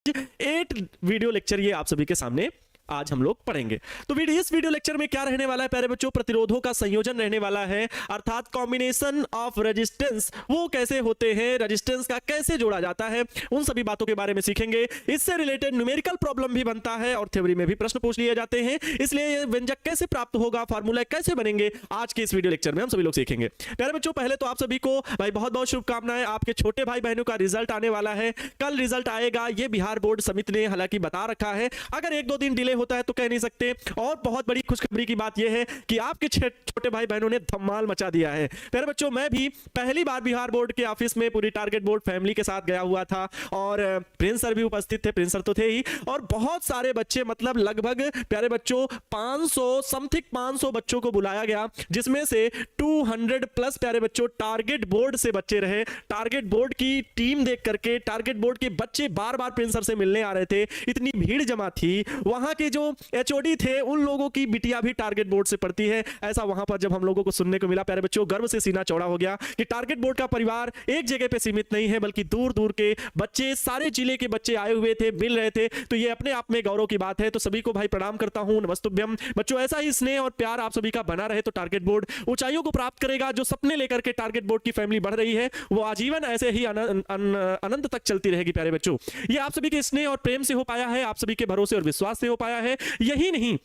8 video lecture ये आप सभी के सामने आज हम लोग पढ़ेंगे। तो इस वीडियो लेक्चर में क्या रहने वाला है प्यारे बच्चों, प्रतिरोधों का संयोजन रहने वाला है, अर्थात कॉम्बिनेशन ऑफ रेजिस्टेंस वो कैसे होते हैं, रेजिस्टेंस का कैसे जोड़ा जाता है, उन सभी बातों के बारे में सीखेंगे। इससे रिलेटेड न्यूमेरिकल प्रॉब्लम भी बनता है और थ्योरी में भी प्रश्न पूछ लिए जाते हैं, इसलिए ये व्यंजक कैसे प्राप्त होगा, फार्मूला कैसे बनेंगे, आज के इस वीडियो लेक्चर में हम सभी लोग सीखेंगे। प्यारे बच्चों पहले तो आप सभी को भाई बहुत बहुत शुभकामनाएं, आपके छोटे भाई बहनों का रिजल्ट आने वाला है, कल रिजल्ट आएगा, ये बिहार बोर्ड समिति ने हालांकि बता रखा है। अगर 1-2 दिन डिले होता है तो कह नहीं सकते। और बहुत बड़ी खुशखबरी की बात यह है कि आपके छोटे भाई बहनों ने धमाल मचा दिया है। प्यारे बच्चों मैं भी पहली बार बिहार बोर्ड के ऑफिस में पूरी टारगेट बोर्ड फैमिली के साथ गया हुआ था और प्रिंस सर भी उपस्थित थे, प्रिंस सर तो थे ही, और बहुत सारे बच्चे, मतलब लगभग प्यारे बच्चों 500 बच्चों को बुलाया गया, जिसमें से 200 प्लस प्यारे बच्चों टारगेट बोर्ड से बच्चे रहे। टारगेट बोर्ड की टीम देख करके टारगेट बोर्ड के बच्चे बार बार प्रिंस सर से मिलने आ रहे थे, इतनी भीड़ जमा थी। वहां के जो एचओडी थे उन लोगों की बिटिया भी टारगेट बोर्ड से पढ़ती है। ऐसा वहां पर जब हम लोगों को सुनने को मिला प्यारे बच्चों, गर्व से सीना चौड़ा हो गया कि टारगेट बोर्ड का परिवार एक जगह पे सीमित नहीं है, बल्कि दूर दूर के बच्चे, सारे जिले के बच्चे आए हुए थे, मिल रहे थे। तो ये अपने आप में गौरव की बात है। तो सभी को भाई प्रणाम करता हूं, नमस्तुभ्यम। बच्चों ऐसा ही स्नेह और प्यार आप सभी का बना रहे तो टारगेट बोर्ड ऊंचाइयों को प्राप्त करेगा। जो सपने लेकर के टारगेट बोर्ड की फैमिली बढ़ रही है वो आजीवन ऐसे ही अनंत तक चलती रहेगी। प्यारे बच्चों ये आप सभी के स्नेह और प्रेम से हो पाया है, आप सभी के भरोसे और विश्वास से हो पाया है। यही नहीं,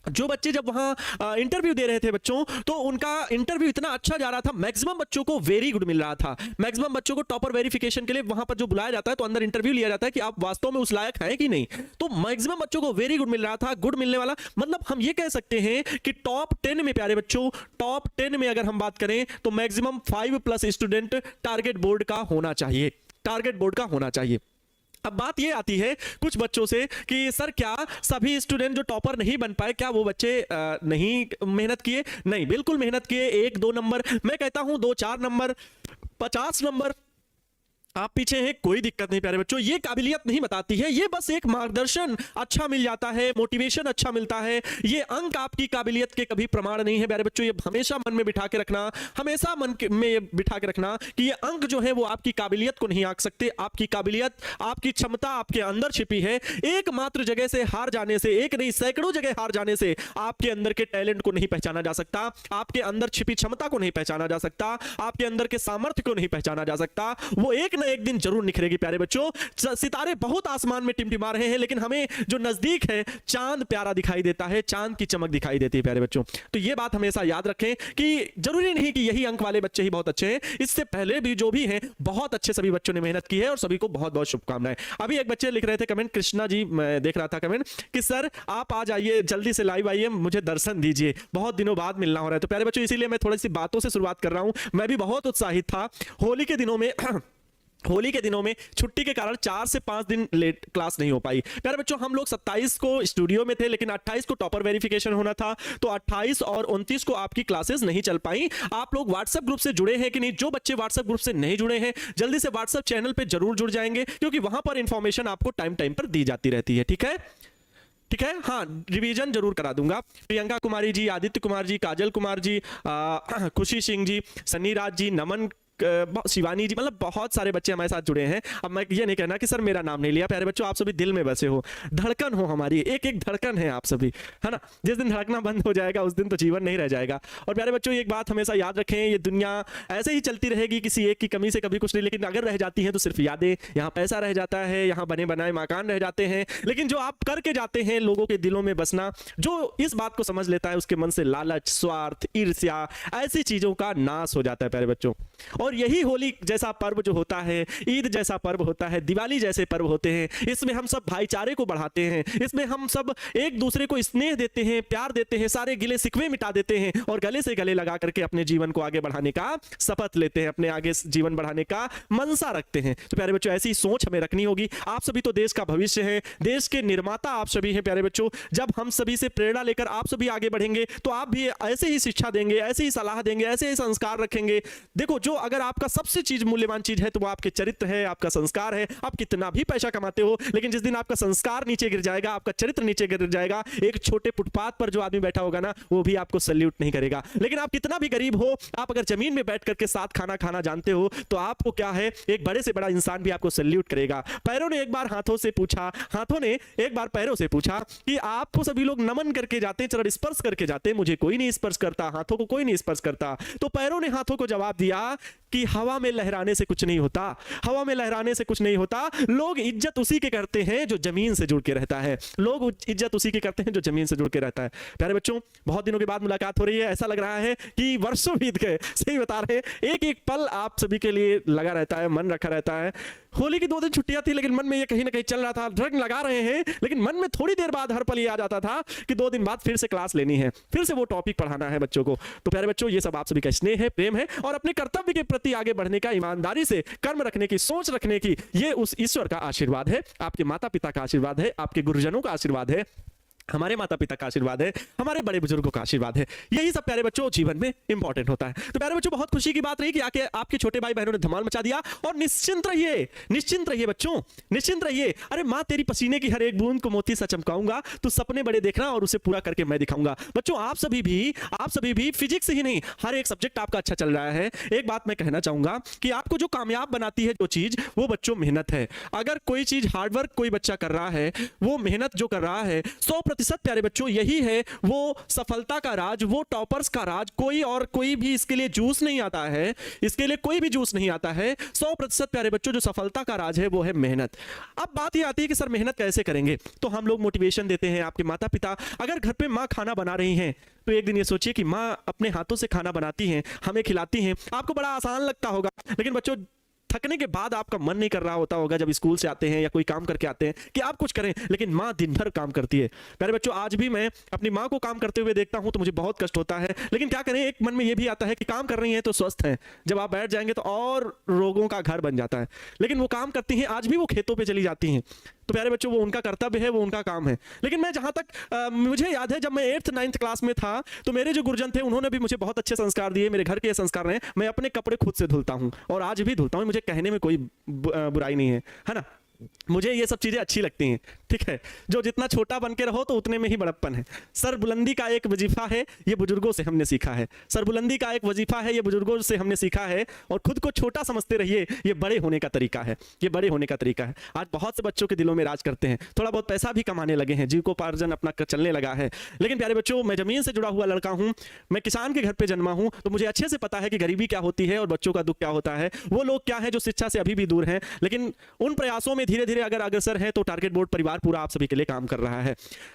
जो बच्चे जब वहां इंटरव्यू दे रहे थे बच्चों, तो उनका इंटरव्यू इतना अच्छा जा रहा था, मैक्सिमम बच्चों को वेरी गुड मिल रहा था। मैक्सिमम बच्चों को टॉपर वेरिफिकेशन के लिए वहां पर जो बुलाया जाता है तो अंदर इंटरव्यू लिया जाता है कि आप वास्तव में उस लायक हैं कि नहीं। तो मैक्सिमम बच्चों को वेरी गुड मिल रहा था। गुड मिलने वाला मतलब हम ये कह सकते हैं कि टॉप 10 में प्यारे बच्चों, टॉप 10 में अगर हम बात करें तो मैक्सिमम 5+ स्टूडेंट टारगेट बोर्ड का होना चाहिए, टारगेट बोर्ड का होना चाहिए। अब बात ये आती है कुछ बच्चों से कि सर क्या सभी स्टूडेंट जो टॉपर नहीं बन पाए, क्या वो बच्चे नहीं मेहनत किए? नहीं, बिल्कुल मेहनत किए। 1-2 नंबर, मैं कहता हूं 2-4 नंबर, 50 नंबर आप पीछे हैं, कोई दिक्कत नहीं प्यारे बच्चों। ये काबिलियत नहीं बताती है, ये बस एक मार्गदर्शन अच्छा मिल जाता है, मोटिवेशन अच्छा मिलता है। ये अंक आपकी काबिलियत के कभी प्रमाण नहीं है प्यारे बच्चों। ये हमेशा मन में बिठा के रखना, हमेशा मन में बिठा के रखना कि ये अंक जो है वो आपकी काबिलियत को नहीं आंक सकते। आपकी काबिलियत, आपकी क्षमता आपके अंदर छिपी है। एकमात्र जगह से हार जाने से, एक नहीं सैकड़ों जगह हार जाने से आपके अंदर के टैलेंट को नहीं पहचाना जा सकता, आपके अंदर छिपी क्षमता को नहीं पहचाना जा सकता, आपके अंदर के सामर्थ्य को नहीं पहचाना जा सकता। वो एक एक दिन जरूर निखरेगी प्यारे बच्चों। सितारे बहुत आसमान में टिमटिमा रहे हैं, लेकिन हमें जो नजदीक है चांद प्यारा दिखाई देता है, चांद की चमक दिखाई देती है प्यारे बच्चों। तो ये बात हमेशा याद रखें कि जरूरी नहीं कि यही अंक वाले बच्चे ही बहुत अच्छे हैं, इससे पहले भी जो भी हैं बहुत अच्छे सभी बच्चों ने मेहनत की है और सभी को बहुत बहुत शुभकामनाएं। अभी एक बच्चे लिख रहे थे कमेंट, कृष्णा जी, मैं देख रहा था कमेंट कि सर आप आ जाइए, जल्दी से लाइव आइए, मुझे दर्शन दीजिए, बहुत दिनों बाद मिलना हो रहा है। तो प्यारे बच्चों इसीलिए मैं थोड़ी सी बातों से शुरुआत कर रहा हूं। मैं भी बहुत उत्साहित था। होली के दिनों में छुट्टी के कारण 4 से 5 दिन लेट क्लास नहीं हो पाई। प्यारे बच्चों हम लोग 27 को स्टूडियो में थे, लेकिन 28 को टॉपर वेरिफिकेशन होना था, तो 28 और 29 को आपकी क्लासेस नहीं चल पाई। आप लोग व्हाट्सएप ग्रुप से जुड़े हैं कि नहीं? जो बच्चे व्हाट्सएप ग्रुप से नहीं जुड़े हैं जल्दी से व्हाट्सएप चैनल पर जरूर जुड़ जाएंगे, क्योंकि वहां पर इंफॉर्मेशन आपको टाइम पर दी जाती रहती है। ठीक है, ठीक है, हाँ रिवीजन जरूर करा दूंगा। प्रियंका कुमारी जी, आदित्य कुमार जी, काजल कुमार जी, खुशी सिंह जी, सन्नी राज जी, नमन, शिवानी जी, मतलब बहुत सारे बच्चे हमारे साथ जुड़े हैं। अब मैं ये नहीं कहना कि सर मेरा नाम नहीं लिया। प्यारे बच्चों आप सभी दिल में बसे हो, धड़कन हो हमारी, एक एक धड़कन है आप सभी, है ना। जिस दिन धड़कना बंद हो जाएगा उस दिन तो जीवन नहीं रह जाएगा। और प्यारे बच्चों एक बात हमेशा याद रखें, ये दुनिया ऐसे ही चलती रहेगी, किसी एक की कमी से कभी कुछ नहीं, लेकिन अगर रह जाती है तो सिर्फ यादें। यहाँ पैसा रह जाता है, यहाँ बने बनाए मकान रह जाते हैं, लेकिन जो आप करके जाते हैं लोगों के दिलों में बसना, जो इस बात को समझ लेता है उसके मन से लालच, स्वार्थ, ईर्ष्या, ऐसी चीजों का नाश हो जाता है प्यारे बच्चों। और यही होली जैसा पर्व जो होता है, ईद जैसा पर्व होता है, दिवाली जैसे पर्व होते हैं, इसमें हम सब भाईचारे को बढ़ाते हैं, इसमें हम सब एक दूसरे को स्नेह देते हैं, प्यार देते हैं, सारे गिले सिकवे मिटा देते हैं और गले से गले लगा करके अपने जीवन को आगे बढ़ाने का शपथ लेते हैं, अपने आगे जीवन बढ़ाने का मनसा रखते हैं। तो प्यारे बच्चों ऐसी सोच हमें रखनी होगी। आप सभी तो देश का भविष्य है, देश के निर्माता आप सभी हैं प्यारे बच्चों। जब हम सभी से प्रेरणा लेकर आप सभी आगे बढ़ेंगे तो आप भी ऐसे ही शिक्षा देंगे, ऐसे ही सलाह देंगे, ऐसे ही संस्कार रखेंगे। देखो जो अगर अगर आपका सबसे चीज मूल्यवान चीज है तो वो आपके चरित्र है, आपका संस्कार है। आप कितना भी पैसा कमाते हो, लेकिन जिस दिन आपका संस्कार नीचे गिर जाएगा, आपका चरित्र नीचे गिर जाएगा, एक छोटे फुटपाथ पर जो आदमी बैठा होगा ना, वो भी आपको सल्यूट नहीं करेगा। लेकिन आप कितना भी गरीब हो, आप अगर जमीन में बैठ करके साथ खाना खाना जानते हो, तो आपको क्या है, एक बड़े से बड़ा इंसान भी आपको सल्यूट करेगा। पैरों ने एक बार हाथों से पूछा, हाथों ने एक बार पैरों से पूछा कि आपको सभी लोग नमन करके जाते, चरण स्पर्श करके जाते, मुझे कोई नहीं स्पर्श करता, हाथों को कोई नहीं स्पर्श करता। तो पैरों ने हाथों को जवाब दिया कि हवा में लहराने से कुछ नहीं होता, हवा में लहराने से कुछ नहीं होता। लोग इज्जत उसी के करते हैं जो जमीन से जुड़ के रहता है, लोग इज्जत उसी के करते हैं जो जमीन से जुड़ के रहता है। प्यारे बच्चों, बहुत दिनों के बाद मुलाकात हो रही है, ऐसा लग रहा है कि वर्षों बीत गए। सही बता रहे हैं, एक एक पल आप सभी के लिए लगा रहता है, मन रखा रहता है। होली की 2 दिन छुट्टियां थी, लेकिन मन में ये कहीं ना कहीं चल रहा था, रंग लगा रहे हैं, लेकिन मन में थोड़ी देर बाद हर पल ये आ जाता था कि 2 दिन बाद फिर से क्लास लेनी है, फिर से वो टॉपिक पढ़ाना है बच्चों को। तो प्यारे बच्चों, ये सब आप सभी का स्नेह है, प्रेम है, और अपने कर्तव्य के प्रति आगे बढ़ने का, ईमानदारी से कर्म रखने की, सोच रखने की, ये उस ईश्वर का आशीर्वाद है, आपके माता पिता का आशीर्वाद है, आपके गुरुजनों का आशीर्वाद है, हमारे माता पिता का आशीर्वाद है, हमारे बड़े बुजुर्गों का आशीर्वाद है। यही सब प्यारे बच्चों जीवन में इंपॉर्टेंट होता है। तो प्यारे बच्चों, बहुत खुशी की बात रही कि आके आपके छोटे भाई बहनों ने धमाल मचा दिया। और निश्चिंत रहिए, निश्चिंत रहिए बच्चों, निश्चिंत रहिए। अरे माँ तेरी पसीने की हर एक बूंद को मोती सा चमकाऊंगा, तू सपने बड़े देखना और उसे पूरा करके मैं दिखाऊंगा। बच्चों, आप सभी भी फिजिक्स ही नहीं, हर एक सब्जेक्ट आपका अच्छा चल रहा है। एक बात मैं कहना चाहूंगा कि आपको जो कामयाब बनाती है जो चीज, वो बच्चों मेहनत है। अगर कोई चीज हार्डवर्क कोई बच्चा कर रहा है, वो मेहनत जो कर रहा है, 100% प्यारे बच्चों यही है वो सफलता का राज, वो टॉपर्स का राज। कोई भी इसके लिए जूस नहीं आता है, इसके लिए कोई भी जूस नहीं आता है। 100% प्यारे बच्चों जो सफलता का राज है वो है मेहनत। अब बात ये आती है कि सर मेहनत कैसे करेंगे, तो हम लोग मोटिवेशन देते हैं। आपके माता पिता अगर घर पे माँ खाना बना रही हैं, तो एक दिन ये सोचिए कि माँ अपने हाथों से खाना बनाती हैं, हमें खिलाती हैं। आपको बड़ा आसान लगता होगा, लेकिन बच्चों थकने के बाद आपका मन नहीं कर रहा होता होगा, जब स्कूल से आते हैं या कोई काम करके आते हैं, कि आप कुछ करें, लेकिन माँ दिन भर काम करती है। प्यारे बच्चों, आज भी मैं अपनी माँ को काम करते हुए देखता हूं तो मुझे बहुत कष्ट होता है, लेकिन क्या करें, एक मन में यह भी आता है कि काम कर रही हैं तो स्वस्थ हैं, जब आप बैठ जाएंगे तो और रोगों का घर बन जाता है। लेकिन वो काम करती हैं, आज भी वो खेतों पर चली जाती हैं। तो प्यारे बच्चों, वो उनका कर्तव्य है, वो उनका काम है। लेकिन मैं जहां तक मुझे याद है, जब मैं 8th 9th क्लास में था, तो मेरे जो गुरुजन थे उन्होंने भी मुझे बहुत अच्छे संस्कार दिए। मेरे घर के संस्कार रहे, मैं अपने कपड़े खुद से धुलता हूं और आज भी धुलता हूं। मुझे कहने में कोई बुराई नहीं है ना। मुझे ये सब चीजें अच्छी लगती हैं, ठीक है। जो जितना छोटा बन के रहो तो उतने में ही बड़प्पन है। सरबुलंदी का एक वजीफा है, ये बुजुर्गों से हमने सीखा है। सरबुलंदी का एक वजीफा है, ये बुजुर्गों से हमने सीखा है। और खुद को छोटा समझते रहिए, ये बड़े होने का तरीका है, ये बड़े होने का तरीका है। आज बहुत से बच्चों के दिलों में राज करते हैं, थोड़ा बहुत पैसा भी कमाने लगे हैं, जीविकोपार्जन अपना चलने लगा है। लेकिन प्यारे बच्चों, मैं जमीन से जुड़ा हुआ लड़का हूं, मैं किसान के घर पे जन्मा हूं, तो मुझे अच्छे से पता है कि गरीबी क्या होती है और बच्चों का दुख क्या होता है। वो लोग क्या है जो शिक्षा से अभी भी दूर हैं, लेकिन उन प्रयासों में धीरे धीरे अगर अग्रसर है तो टारगेट बोर्ड परिवार पूरा आप सभी के लिए काम कर रहा है।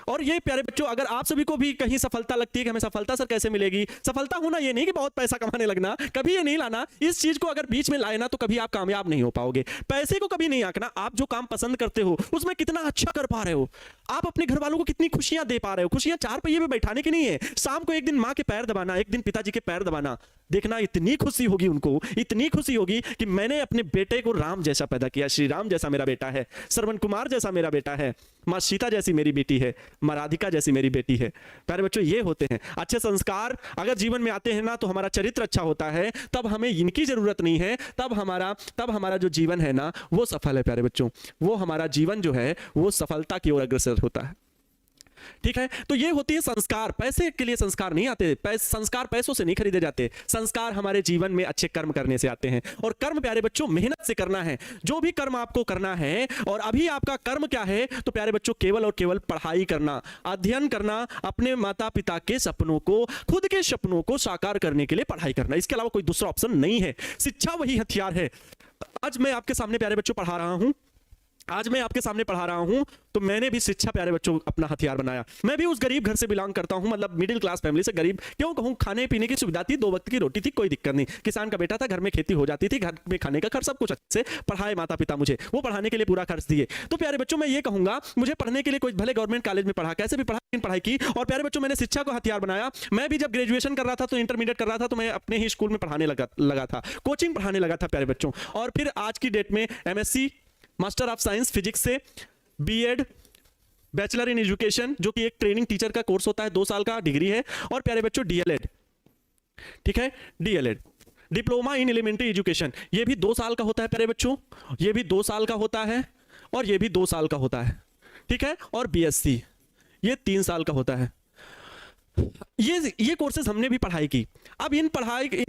और ये प्यारे बच्चों, अगर आप सभी को भी कहीं सफलता लगती है कि हमें सफलता सर कैसे मिलेगी, सफलता होना ये नहीं कि बहुत पैसा कमाने लगना, कभी ये नहीं लाना। इस चीज को अगर बीच में लाए ना तो कभी आप कामयाब नहीं हो पाओगे। पैसे को कभी नहीं आंकना, आप जो काम पसंद करते हो उसमें कितना अच्छा कर पा रहे हो, आप अपने घर वालों को कितनी खुशियां दे पा रहे हो। खुशियां 4 पहिए में बैठाने की नहीं है, शाम को एक दिन माँ के पैर दबाना, एक दिन पिताजी के पैर दबाना, देखना इतनी खुशी होगी उनको, इतनी खुशी होगी कि मैंने अपने बेटे को राम जैसा पैदा किया, श्री राम जैसा मेरा बेटा है, श्रवण कुमार जैसा मेरा बेटा है, माँ सीता जैसी मेरी बेटी है, माँ राधिका जैसी मेरी बेटी है। प्यारे बच्चों, ये होते हैं अच्छे संस्कार। अगर जीवन में आते हैं ना तो हमारा चरित्र अच्छा होता है, तब हमें इनकी जरूरत नहीं है, तब हमारा जो जीवन है ना वो सफल है। प्यारे बच्चों, वो हमारा जीवन जो है वो सफलता की ओर अग्रसर होता है, ठीक है। तो ये होती है संस्कार। पैसे के लिए संस्कार नहीं आते, संस्कार पैसों से नहीं खरीदे जाते। संस्कार हमारे जीवन में अच्छे कर्म करने से आते हैं। और कर्म प्यारे बच्चों मेहनत से करना है, जो भी कर्म आपको करना है। और अभी आपका कर्म क्या है, तो प्यारे बच्चों केवल और केवल पढ़ाई करना, अध्ययन करना, अपने माता पिता के सपनों को, खुद के सपनों को साकार करने के लिए पढ़ाई करना, इसके अलावा कोई दूसरा ऑप्शन नहीं है। शिक्षा वही हथियार है। आज मैं आपके सामने प्यारे बच्चों पढ़ा रहा हूं, तो मैंने भी शिक्षा प्यारे बच्चों अपना हथियार बनाया। मैं भी उस गरीब घर से बिलोंग करता हूं, मतलब मिडिल क्लास फैमिली से। गरीब क्यों कहूं, खाने पीने की सुविधा थी, 2 वक्त की रोटी थी, कोई दिक्कत नहीं। किसान का बेटा था, घर में खेती हो जाती थी, घर में खाने का खर्च सब कुछ अच्छे से पढ़ाए माता पिता मुझे, वो पढ़ाने के लिए पूरा खर्च दिए। तो प्यारे बच्चों मैं ये कहूंगा, मुझे पढ़ने के लिए कोई भले गवर्नमेंट कॉलेज में पढ़ा, कैसे भी पढ़ा, लेकिन पढ़ाई की। और प्यारे बच्चों मैंने शिक्षा को हथियार बनाया। मैं भी जब ग्रेजुएशन कर रहा था, तो इंटरमीडिएट कर रहा था, तो मैं अपने ही स्कूल में पढ़ाने लगा था, कोचिंग पढ़ाने लगा था प्यारे बच्चों। और फिर आज की डेट में MSc master of science physics से B.Ed बैचलर इन एजुकेशन, जो कि एक ट्रेनिंग टीचर का कोर्स होता है, 2 साल का डिग्री है। और प्यारे बच्चों DLED, ठीक है, DLED diploma in elementary education, ये भी 2 साल का होता है प्यारे बच्चों, ये भी 2 साल का होता है और ये भी 2 साल का होता है, ठीक है। और बीएससी ये 3 साल का होता है। ये कोर्सेज हमने भी पढ़ाई की। अब इन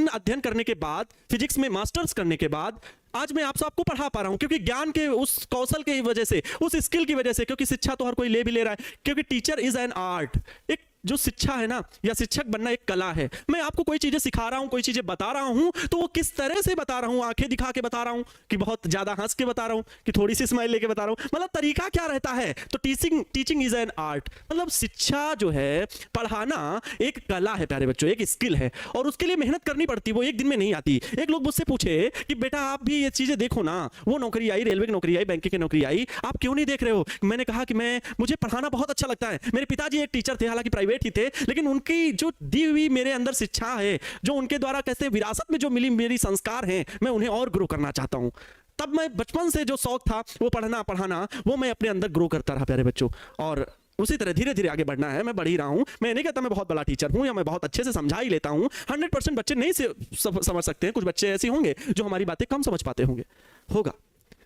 अध्ययन करने के बाद, फिजिक्स में मास्टर्स करने के बाद आज मैं आप सबको पढ़ा पा रहा हूं, क्योंकि ज्ञान के उस कौशल की वजह से, उस स्किल की वजह से, क्योंकि शिक्षा तो हर कोई ले भी ले रहा है, क्योंकि टीचर इज एन आर्ट। एक जो शिक्षा है ना, या शिक्षक बनना एक कला है। मैं आपको कोई चीजें सिखा रहा हूं, कोई चीजें बता रहा हूं, तो वो किस तरह से बता रहा हूं, आंखें दिखा के बता रहा हूं कि बहुत ज्यादा हंस के बता रहा हूं कि थोड़ी सी स्माइल लेके बता रहा हूं, मतलब तरीका क्या रहता है। तो टीचिंग इज एन आर्ट, मतलब शिक्षा जो है, पढ़ाना एक कला है प्यारे बच्चों, एक स्किल है, और उसके लिए मेहनत करनी पड़ती है, वो एक दिन में नहीं आती। एक लोग मुझसे पूछे कि बेटा आप भी ये चीजें देखो ना, वो नौकरी आई, रेलवे की नौकरी आई, बैंकिंग की नौकरी आई, आप क्यों नहीं देख रहे हो। मैंने कहा कि मुझे पढ़ाना बहुत अच्छा लगता है। मेरे पिताजी एक टीचर थे, हालांकि प्राइवेट ही थे, लेकिन उनकी जो दी हुई मेरे अंदर शिक्षा है, जो उनके द्वारा कैसे विरासत में जो मिली मेरी संस्कार हैं, मैं उन्हें और ग्रो करना चाहता हूं। तब मैं बचपन से जो शौक था वो पढ़ना, वो मैं अपने अंदर ग्रो करता रहा प्यारे बच्चों, और उसी तरह धीरे धीरे आगे बढ़ना है। मैं बढ़ ही रहा हूं। मैं नहीं कहता मैं बहुत बड़ा टीचर हूं या मैं बहुत अच्छे से समझा ही लेता हूं। 100% बच्चे नहीं समझ सकते हैं, कुछ बच्चे ऐसे होंगे जो हमारी बातें कम समझ पाते होगा।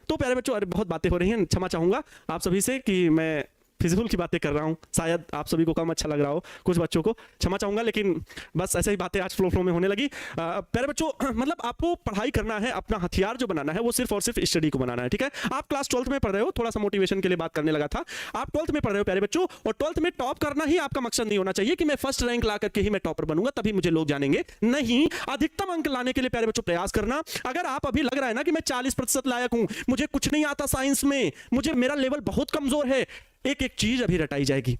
तो प्यारे बच्चों, अरे बहुत बातें हो रही हैं, क्षमा चाहूंगा आप सभी से कि मैं फिजिकल की बातें कर रहा हूं, शायद आप सभी को कम अच्छा लग रहा हो, कुछ बच्चों को क्षमा चाहूंगा, लेकिन बस ऐसे ही बातें आज फ्लो में होने लगी। प्यारे बच्चों, मतलब आपको पढ़ाई करना है, अपना हथियार जो बनाना है वो सिर्फ और सिर्फ स्टडी को बनाना है, ठीक है। आप क्लास 12th में पढ़ रहे हो, थोड़ा सा मोटिवेशन के लिए बात करने लगा था। आप 12th में पढ़ रहे हो प्यारे बच्चों, और 12th में टॉप करना ही आपका मकसद नहीं होना चाहिए कि मैं फर्स्ट रैंक ला करके ही मैं टॉपर बनूंगा तभी मुझे लोग जानेंगे। नहीं, अधिकतम अंक लाने के लिए प्यारे बच्चों प्रयास करना। अगर आप अभी लग रहा है ना कि मैं 40% लायक हूं, मुझे कुछ नहीं आता साइंस में, मेरा लेवल बहुत कमजोर है, एक एक चीज अभी रटाई जाएगी।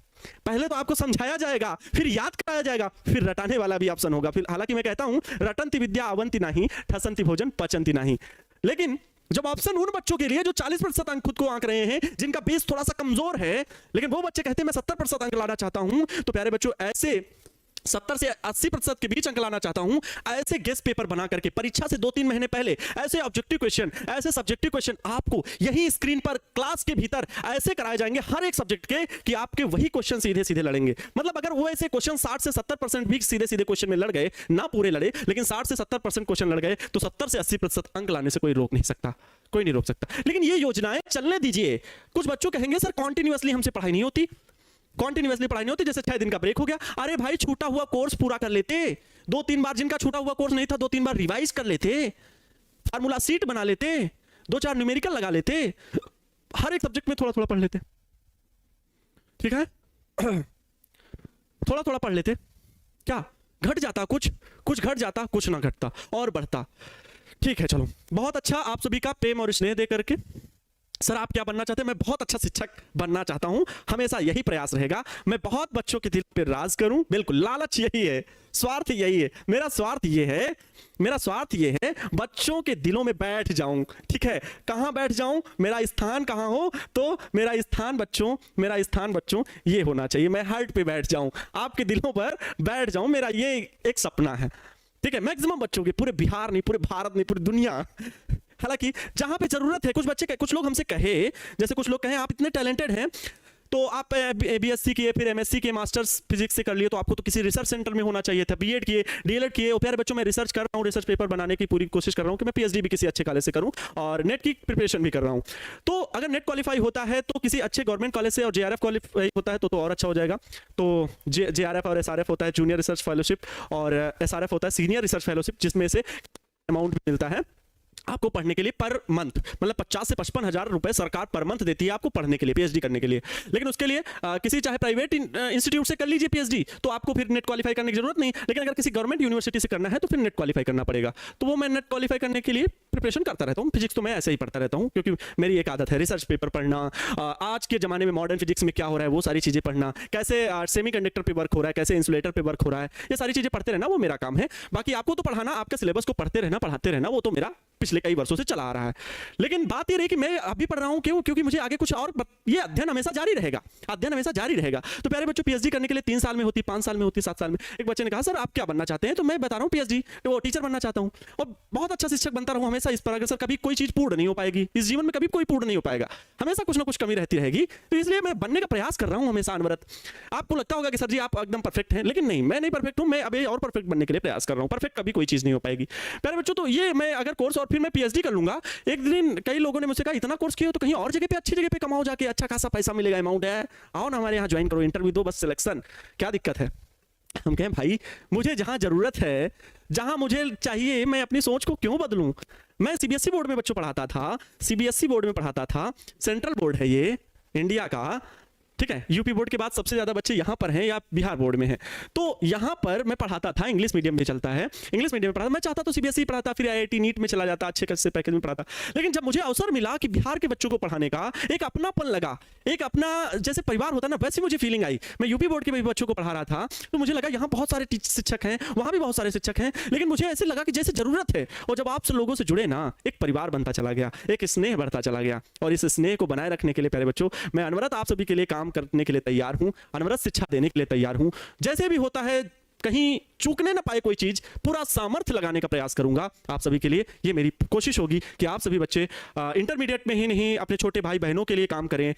पहले तो आपको समझाया जाएगा, फिर याद कराया जाएगा, फिर रटाने वाला भी ऑप्शन होगा। फिर हालांकि मैं कहता हूं रटंती विद्या अवंती नहीं, ठसंती भोजन पचंती नहीं। लेकिन जब ऑप्शन उन बच्चों के लिए जो 40% अंक खुद को आंक रहे हैं, जिनका बेस थोड़ा सा कमजोर है, लेकिन वो बच्चे कहते हैं मैं 70% अंक लाना चाहता हूं, तो प्यारे बच्चों ऐसे 70 से 80% के बीच अंक लाना चाहता हूं, ऐसे गेस्ट पेपर बना करके परीक्षा से 2-3 महीने पहले ऐसे ऑब्जेक्टिव क्वेश्चन, ऐसे सब्जेक्टिव क्वेश्चन आपको यही स्क्रीन पर क्लास के भीतर ऐसे कराए जाएंगे हर एक सब्जेक्ट के कि आपके वही क्वेश्चन सीधे सीधे लड़ेंगे। मतलब अगर वो ऐसे क्वेश्चन 60 से 70% भी सीधे सीधे क्वेश्चन में लड़ गए, ना पूरे लड़े, लेकिन 60 से 70% क्वेश्चन लड़ गए, तो 70 से 80% अंक लाने से कोई रोक नहीं सकता, कोई नहीं रोक सकता। लेकिन ये योजनाएं चलने दीजिए। कुछ बच्चों कहेंगे सर कॉन्टिन्यूअसली हमसे पढ़ाई नहीं होती, कॉन्टिन्यूअसली पढ़ाई नहीं होती, जैसे 6 दिन का ब्रेक हो गया। अरे भाई, छूटा हुआ कोर्स पूरा कर लेते, 2-3 बार, जिनका छूटा हुआ कोर्स नहीं था 2-3 बार रिवाइज कर लेते, फार्मूला सीट बना लेते, 2-4 न्यूमेरिकल लगा लेते, हर एक सब्जेक्ट में थोड़ा थोड़ा पढ़ लेते, ठीक है। थोड़ा थोड़ा पढ़ लेते, क्या घट जाता, कुछ घट जाता, कुछ ना घटता और बढ़ता। ठीक है, चलो बहुत अच्छा, आप सभी का प्रेम और स्नेह दे करके। सर आप क्या बनना चाहते हैं? मैं बहुत अच्छा शिक्षक बनना चाहता हूं, हमेशा यही प्रयास रहेगा। मैं बहुत बच्चों के दिल पे राज करूं, बिल्कुल, लालच यही है, स्वार्थ यही है, मेरा स्वार्थ ये है बच्चों के दिलों में बैठ जाऊं, ठीक है। कहां बैठ जाऊं, मेरा स्थान कहां हो, तो मेरा स्थान बच्चों ये होना चाहिए, मैं हार्ट पे बैठ जाऊं, आपके दिलों पर बैठ जाऊं, मेरा ये एक सपना है, ठीक है। मैक्सिमम बच्चों के, पूरे बिहार नहीं, पूरे भारत नहीं, पूरी दुनिया। हालांकि जहां पे जरूरत है, कुछ लोग हमसे कहे, जैसे कुछ लोग कहे आप इतने टैलेंटेड हैं, तो आप बीएससी किए, फिर एमएससी किए, मास्टर्स फिजिक्स से कर लिए, तो आपको तो किसी रिसर्च सेंटर में होना चाहिए था, बीएड किए, डीएलएड किए। और प्यारे बच्चों, मैं रिसर्च कर रहा हूँ, रिसर्च पेपर बनाने की पूरी कोशिश कर रहा हूँ कि मैं पीएचडी भी किसी अच्छे कॉलेज से करूँ, और नेट की प्रिपरेशन भी कर रहा हूँ। तो अगर नेट क्वालिफाई होता है तो किसी अच्छे गवर्नमेंट कॉलेज से, और जेआरएफ क्वालिफाई होता है तो और अच्छा हो जाएगा। तो जेआरएफ और एसआरएफ होता है जूनियर रिसर्च फेलोशिप, और एसआरएफ होता है सीनियर रिसर्च फेलोशिप, जिसमें से अमाउंट मिलता है आपको पढ़ने के लिए पर मंथ, मतलब 50 से 55 हजार रुपए सरकार पर मंथ देती है आपको पढ़ने के लिए, पीएचडी करने के लिए। लेकिन उसके लिए किसी चाहे प्राइवेट इंस्टीट्यूट से कर लीजिए पीएचडी, तो आपको फिर नेट क्वालिफाई करने की जरूरत नहीं। लेकिन अगर किसी गवर्नमेंट यूनिवर्सिटी से करना है तो फिर नेट क्वालिफाई करना पड़ेगा। तो वो मैं नेट क्वालिफाई करने के लिए प्रिपरेशन करता रहता हूँ। फिजिक्स तो मैं ऐसे ही पढ़ता रहता हूँ, क्योंकि मेरी एक आदत है रिसर्च पेपर पढ़ना, आज के जमाने में मॉडर्न फिजिक्स में क्या हो रहा है वो सारी चीजें पढ़ना, कैसे सेमीकंडक्टर पे वर्क हो रहा है, कैसे इंसुलेटर पे वर्क हो रहा है, ये सारी चीजें पढ़ते रहना, वो मेरा काम है। बाकी आपको तो पढ़ाना, आपके सिलेबस को पढ़ते रहना, पढ़ाते रहना, वो तो मेरा पिछले कई वर्षों से चला आ रहा है। लेकिन बात ये रही कि मैं अभी पढ़ रहा हूं, क्यों? क्योंकि मुझे आगे कुछ और, ये अध्ययन हमेशा जारी रहेगा, अध्ययन हमेशा जारी रहेगा। तो प्यारे बच्चों, पीएचडी करने के लिए 3 साल में होती, 5 साल में होती, 7 साल में। एक बच्चे ने कहा सर आप क्या बनना चाहते हैं? तो मैं बता रहा हूँ पीएचडी, वो टीचर बनना चाहता हूँ और बहुत अच्छा शिक्षक बनता रहूँ हमेशा। इस पर अगर सर कभी कोई चीज पूर्ण नहीं हो पाएगी, इस जीवन में कभी कोई पूर्ण नहीं हो पाएगा, हमेशा कुछ ना कुछ कमी रहती रहेगी। तो इसलिए मैं बनने का प्रयास कर रहा हूँ हमेशा अनवरत। आपको लगता होगा कि सर जी आप एकदम परफेक्ट हैं, लेकिन नहीं, मैं नहीं परफेक्ट हूँ, मैं अभी और परफेक्ट बनने के लिए प्रयास कर रहा हूँ। परफेक्ट कभी कोई चीज नहीं हो पाएगी प्यारे बच्चों। तो ये मैं अगर कोर्स और फिर मैं पीएचडी कर लूंगा, एक दिन कई लोगों ने मुझसे कहा इतना कोर्स किया तो कहीं और जगह पे, अच्छी जगह पे कमाओ जाके, अच्छा खासा पैसा मिलेगा, अमाउंट है, आओ ना हमारे यहाँ ज्वाइन करो, इंटरव्यू दो, बस सिलेक्शन, क्या दिक्कत है? हम कहें भाई मुझे जहां जरूरत है, जहां मुझे चाहिए, मैं अपनी सोच को क्यों बदलूं? मैं सीबीएसई बोर्ड में बच्चों पढ़ाता था, सीबीएसई बोर्ड में पढ़ाता था, सेंट्रल बोर्ड है ये इंडिया का, ठीक है। यूपी बोर्ड के बाद सबसे ज्यादा बच्चे यहाँ पर हैं या बिहार बोर्ड में हैं। तो यहाँ पर मैं पढ़ाता था, इंग्लिश मीडियम में चलता है, इंग्लिश मीडियम में पढ़ाता। मैं चाहता तो सीबीएसई पढ़ाता, फिर आईआईटी नीट में चला जाता, अच्छे खासे पैकेज में पढ़ाता। लेकिन जब मुझे अवसर मिला कि बिहार के बच्चों को पढ़ाने का, एक अपनापन लगा, एक अपना जैसे परिवार होता है ना, वैसी मुझे फीलिंग आई। मैं यूपी बोर्ड के बच्चों को पढ़ा रहा था तो मुझे लगा यहाँ बहुत सारे शिक्षक हैं, वहाँ भी बहुत सारे शिक्षक हैं, लेकिन मुझे ऐसे लगा कि जैसे जरूरत है। और जब आप लोगों से जुड़े ना, एक परिवार बनता चला गया, एक स्नेह बढ़ता चला गया। और इस स्नेह को बनाए रखने के लिए प्यारे बच्चों, मैं अनवरत आप सभी के लिए काम करने के लिए तैयार हूं, अनवरत शिक्षा देने के लिए तैयार हूं। जैसे भी होता है, कहीं चूकने ना पाए कोई चीज, पूरा सामर्थ्य लगाने का प्रयास करूंगा आप सभी के लिए। ये मेरी कोशिश होगी कि आप सभी बच्चे इंटरमीडिएट में ही नहीं, अपने छोटे भाई बहनों के लिए काम करें।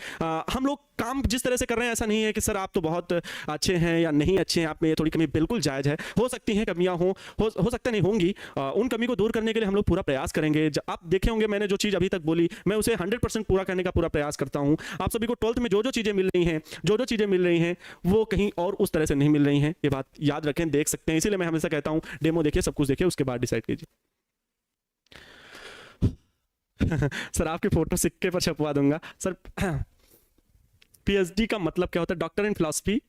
हम लोग काम जिस तरह से कर रहे हैं, ऐसा नहीं है कि सर आप तो बहुत अच्छे हैं या नहीं अच्छे हैं, आप में ये थोड़ी कमी बिल्कुल जायज है, हो सकती हैं कमियां हो सकता नहीं होंगी। उन कमी को दूर करने के लिए हम लोग पूरा प्रयास करेंगे। आप देखे होंगे मैंने जो चीज़ अभी तक बोली, मैं उसे 100% पूरा करने का पूरा प्रयास करता हूँ। आप सभी को 12th में जो जो चीज़ें मिल रही हैं, जो चीज़ें मिल रही हैं, वो कहीं और उस तरह से नहीं मिल रही हैं। ये बात याद रखें, देख सकते हैं। इसीलिए मैं हमेशा कहता हूँ डेमो देखिए, सब कुछ देखिए, उसके बाद डिसाइड कीजिए। सर आपकी फोटो सिक्के पर छपवा दूंगा। सर पीएचडी का मतलब क्या होता है? डॉक्टर इन फिलॉसफी।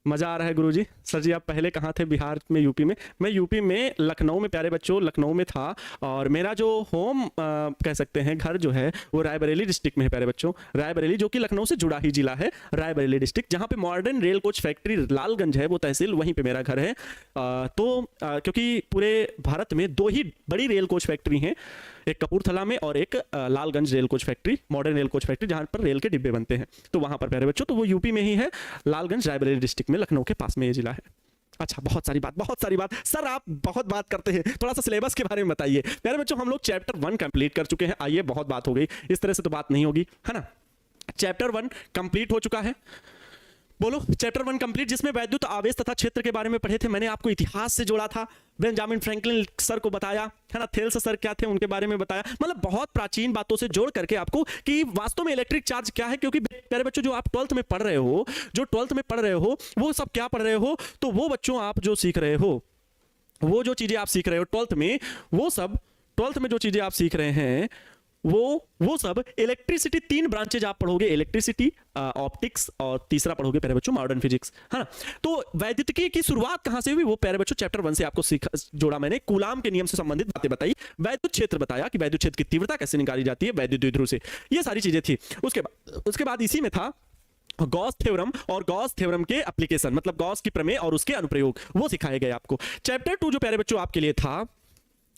मजा आ रहा है गुरुजी। सर जी आप पहले कहाँ थे? बिहार में, यूपी में? मैं यूपी में लखनऊ में प्यारे बच्चों, लखनऊ में था। और मेरा जो होम कह सकते हैं घर जो है वो रायबरेली डिस्ट्रिक्ट में है प्यारे बच्चों। रायबरेली जो कि लखनऊ से जुड़ा ही जिला है, रायबरेली डिस्ट्रिक्ट, जहाँ पे modern rail coach factory Lalganj है, वो तहसील, वहीं पे मेरा घर है। क्योंकि पूरे भारत में 2 ही बड़ी रेल कोच फैक्ट्री हैं, एक कपूरथला में और एक Lalganj rail coach factory, modern rail coach factory, जहाँ पर रेल के डिब्बे बनते हैं। तो वहाँ पर प्यारे बच्चों, तो वो यूपी में ही है, लालगंज रायबरेली डिस्ट्रिक्ट में, लखनऊ के पास में ये जिला है। अच्छा, बहुत सारी बात। सर आप बहुत बात करते हैं, थोड़ा सा सिलेबस के बारे में बताइए। प्यारे बच्चों हम लोग चैप्टर 1 कंप्लीट कर चुके हैं। आइए, बहुत बात हो गई, इस तरह से तो बात नहीं होगी, है ना। चैप्टर 1 कंप्लीट हो चुका है। बोलो, चैप्टर 1 कंप्लीट, जिसमें वैद्युत आवेश तथा क्षेत्र के बारे में पढ़े थे। मैंने आपको इतिहास से जोड़ा था, बेंजामिन फ्रैंकलिन सर को बताया, है ना, थेल्स सर क्या थे उनके बारे में बताया। मतलब बहुत प्राचीन बातों से जोड़ करके आपको कि वास्तव में इलेक्ट्रिक चार्ज क्या है। क्योंकि प्यारे बच्चों, जो आप 12th में पढ़ रहे हो, वो सब क्या पढ़ रहे हो? तो वो बच्चों आप जो सीख रहे हो, वो जो चीजें आप सीख रहे हो 12th में, वो सब 12th में जो चीजें आप सीख रहे हैं, वो सब इलेक्ट्रिसिटी, 3 ब्रांचेज आप पढ़ोगे, इलेक्ट्रिसिटी, ऑप्टिक्स और तीसरा पढ़ोगे प्यारे बच्चों मॉडर्न फिजिक्स, है ना। तो वैद्युतिकी की शुरुआत कहां से हुई, वो प्यारे बच्चों चैप्टर 1 से आपको जोड़ा मैंने। कूलाम के नियम से संबंधित बातें बताई, वैद्युत क्षेत्र बताया कि वैद्युत क्षेत्र की तीव्रता कैसे निकाली जाती है वैद्युत द्विध्रुव से, ये सारी चीजें थी। उसके बाद इसी में था गॉस थ्योरम और गॉस थ्योरम के एप्लीकेशन, मतलब गॉस की प्रमेय और उसके अनुप्रयोग, वो सिखाए गए आपको। चैप्टर 2 जो प्यारे बच्चों आपके लिए था,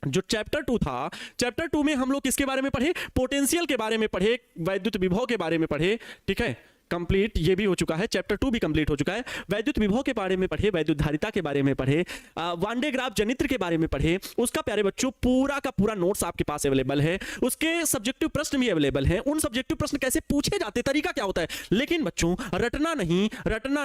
जो चैप्टर 2 था, चैप्टर 2 में हम लोग किसके बारे में पढ़े? पोटेंशियल के बारे में पढ़े, वैद्युत विभव के बारे में पढ़े, ठीक है। कंप्लीट ये भी हो चुका है, चैप्टर 2 भी कंप्लीट हो चुका है। वैद्युत विभव के बारे में पढ़े, वैद्युत धारिता के बारे में पढ़े, वान डे ग्राफ जनित्र के बारे में पढ़े। उसका प्यारे बच्चों पूरा का पूरा नोट्स आपके पास अवेलेबल है। उसके सब्जेक्टिव प्रश्न भी अवेलेबल हैं। उन सब्जेक्टिव प्रश्न कैसे पूछे जाते, तरीका क्या होता है। लेकिन बच्चों रटना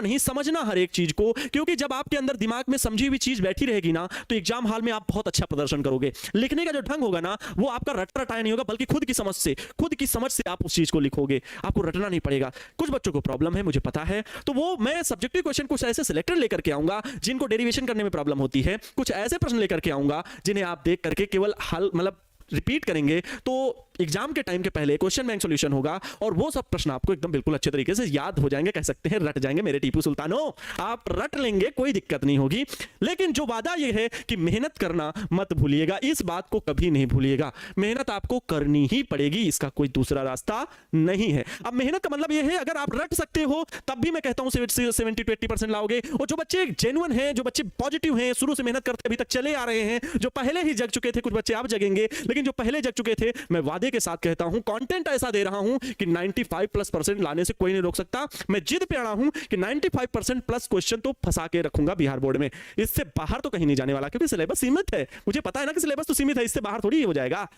नहीं, समझना हर एक चीज को, क्योंकि जब आपके अंदर दिमाग में समझी हुई चीज बैठी रहेगी ना, तो एग्जाम हॉल में आप बहुत अच्छा प्रदर्शन करोगे। लिखने का जो ढंग होगा ना, वो आपका रटाया नहीं होगा, बल्कि खुद की समझ से आप उस चीज को लिखोगे। आपको रटना नहीं पड़ेगा। कुछ बच्चों को प्रॉब्लम है, मुझे पता है, तो वो मैं सब्जेक्टिव क्वेश्चन कुछ ऐसे सिलेक्टेड लेकर के आऊंगा जिनको डेरिवेशन करने में प्रॉब्लम होती है। कुछ ऐसे प्रश्न लेकर के आऊंगा जिन्हें आप देख करके केवल हल, मतलब रिपीट करेंगे तो एग्जाम के टाइम के पहले क्वेश्चन बैंक सॉल्यूशन होगा और वो सब प्रश्न आपको एकदम बिल्कुल अच्छे तरीके से याद हो जाएंगे, कह सकते हैं रट जाएंगे मेरे टीपू सुल्तानो। आप रट लेंगे, कोई दिक्कत नहीं होगी। लेकिन जो वादा ये है कि मेहनत करना मत भूलिएगा, इस बात को कभी नहीं भूलिएगा। मेहनत आपको करनी ही पड़ेगी, इसका कोई दूसरा रास्ता नहीं है। अब मेहनत का मतलब ये है, अगर आप रट सकते हो तब भी मैं कहता हूं 70 to 80% लाओगे। और जो बच्चे जेन्युइन हैं, जो बच्चे पॉजिटिव हैं, शुरू से मेहनत करते अभी तक चले आ रहे हैं, जो पहले ही जग चुके थे, कुछ बच्चे अब जगेंगे, लेकिन जो पहले जग चुके थे, मैं वादे के साथ कहता हूं, कंटेंट ऐसा दे रहा हूं कि 95% लाने से कोई नहीं रोक सकता। मैं जिद पे अड़ा हूं कि 95% प्लस क्वेश्चन तो फंसा के रखूंगा बिहार बोर्ड में, इससे बाहर तो कहीं नहीं जाने वाला, क्योंकि सिलेबस सीमित है। मुझे पता है ना कि सिलेबस तो सीमित है, इससे बाहर थोड़ी हो जाएगा।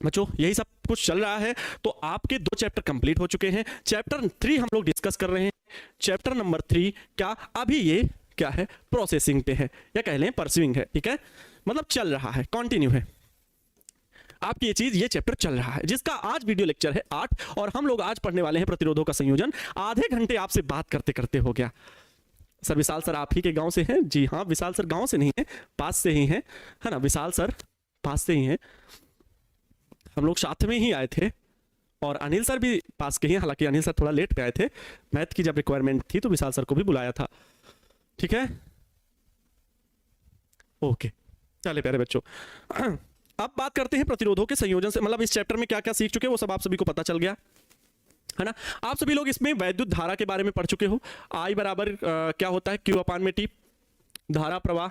बच्चों यही सब कुछ चल रहा है। तो आपके 2 चैप्टर कंप्लीट हो चुके हैं। चैप्टर 3 हम लोग डिस्कस कर रहे हैं। चैप्टर नंबर 3 क्या अभी ये क्या है, प्रोसेसिंग पे है, या कह लें परस्यूइंग है। ठीक है, मतलब चल रहा है, कंटिन्यू है आपकी ये चीज, ये चैप्टर चल रहा है, जिसका आज वीडियो लेक्चर है 8। और हम लोग आज पढ़ने वाले हैं प्रतिरोधों का संयोजन। आधे घंटे आपसे बात करते करते हो गया। सर विशाल सर आप ही के गांव से हैं? जी हाँ, विशाल सर गांव से नहीं है, पास से ही हैं, है ना। विशाल सर पास से ही हैं, हम लोग साथ में ही आए थे। और अनिल सर भी पास के ही हैं, हालांकि अनिल सर थोड़ा लेट पे आए थे। मैथ की जब रिक्वायरमेंट थी तो विशाल सर को भी बुलाया था। ठीक है, ओके, चले प्यारे बच्चों, अब बात करते हैं प्रतिरोधों के संयोजन से। मतलब इस चैप्टर में क्या क्या सीख चुके हैं वो सब आप सभी को पता चल गया है ना। आप सभी लोग इसमें वैद्युत धारा के बारे में पढ़ चुके हो। आई बराबर क्या होता है, Q/T, धारा प्रवाह,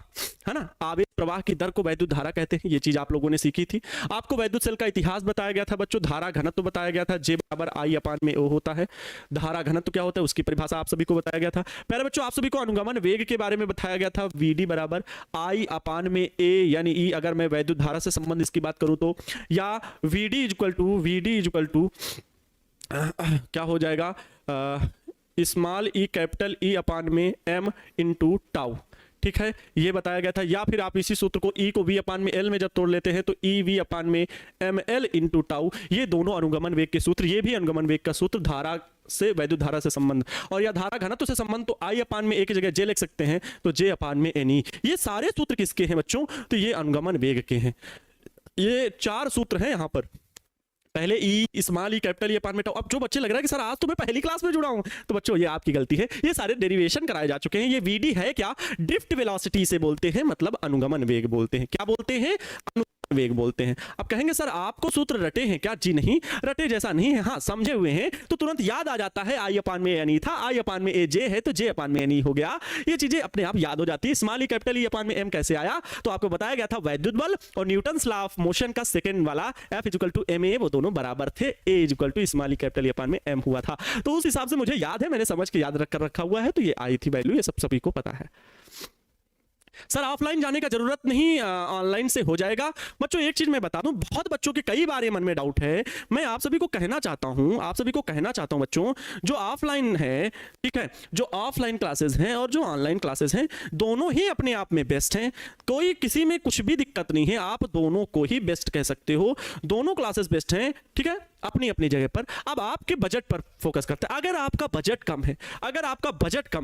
है ना। आवेश प्रवाह की दर को वैद्युत धारा कहते हैं, ये चीज आप लोगों ने सीखी थी। आपको वैद्युत सेल का इतिहास बताया गया था बच्चों। धारा घनत्व बताया गया था, J बराबर I/O होता है। धारा घनत्व क्या होता है उसकी परिभाषा आप सभी को बताया गया था। प्यारे बच्चों आप सभी को अनुगमन वेग के बारे में बताया गया था, VD बराबर I/A यानी E अगर मैं वैद्युत धारा से संबंध इसकी बात करूं तो, या VD इक्वल टू क्या हो जाएगा, small E capital E/M into tau. ठीक है, ये बताया गया था। या फिर आप इसी सूत्र को E को V/L में जब तोड़ लेते हैं तो EV/ML इंटू टाउ। ये दोनों अनुगमन वेग के सूत्र, ये भी अनुगमन वेग का सूत्र, धारा से वैद्युत धारा से संबंध। और या धारा घनत्व से संबंध तो I/A की जगह J लिख सकते हैं, तो J/NE। ये सारे सूत्र किसके हैं बच्चों, तो ये अनुगमन वेग के हैं। ये 4 सूत्र हैं यहाँ पर। पहले ई स्मॉल ई कैपिटल E/M। अब जो बच्चे लग रहा है कि सर आज तो मैं पहली क्लास में जुड़ा हूं, तो बच्चों ये आपकी गलती है। ये सारे डेरिवेशन कराए जा चुके हैं। ये VD है क्या, ड्रिफ्ट वेलोसिटी से बोलते हैं, मतलब अनुगमन वेग बोलते हैं। क्या बोलते हैं, वेग बोलते हैं। अब कहेंगे सर आपको सूत्र रटे हैं क्या? जी नहीं, रटे जैसा नहीं है, हाँ समझे हुए हैं तो तुरंत याद आ जाता है। I/A था, I/A J है तो J/NE हो गया। ये चीजें अपने आप याद हो जाती है। स्मॉल ई कैपिटल E/M कैसे आया, तो आपको बताया गया था वैद्युत बल और न्यूटन्स लॉ ऑफ मोशन का सेकंड वाला F=ma, वो दोनों बराबर थे। A small E capital E/M हुआ था। तो उस हिसाब से मुझे याद है, मैंने समझ के याद रखा हुआ है, तो ये आई थी वैल्यू, ये सब सभी को पता है। सर ऑफलाइन जाने का जरूरत नहीं, ऑनलाइन से हो जाएगा। बच्चों एक चीज मैं बता दूं, बहुत बच्चों के कई बार ये मन में डाउट है। मैं आप सभी को कहना चाहता हूं बच्चों, जो ऑफलाइन है, ठीक है, जो ऑफलाइन क्लासेस हैं और जो ऑनलाइन क्लासेस हैं, दोनों ही अपने आप में बेस्ट हैं। कोई किसी में कुछ भी दिक्कत नहीं है, आप दोनों को ही बेस्ट कह सकते हो। दोनों क्लासेस बेस्ट हैं, ठीक है, अपनी अपनी जगह पर। अब आपके बजट पर फोकस करते हैं। अगर आपका बजट कम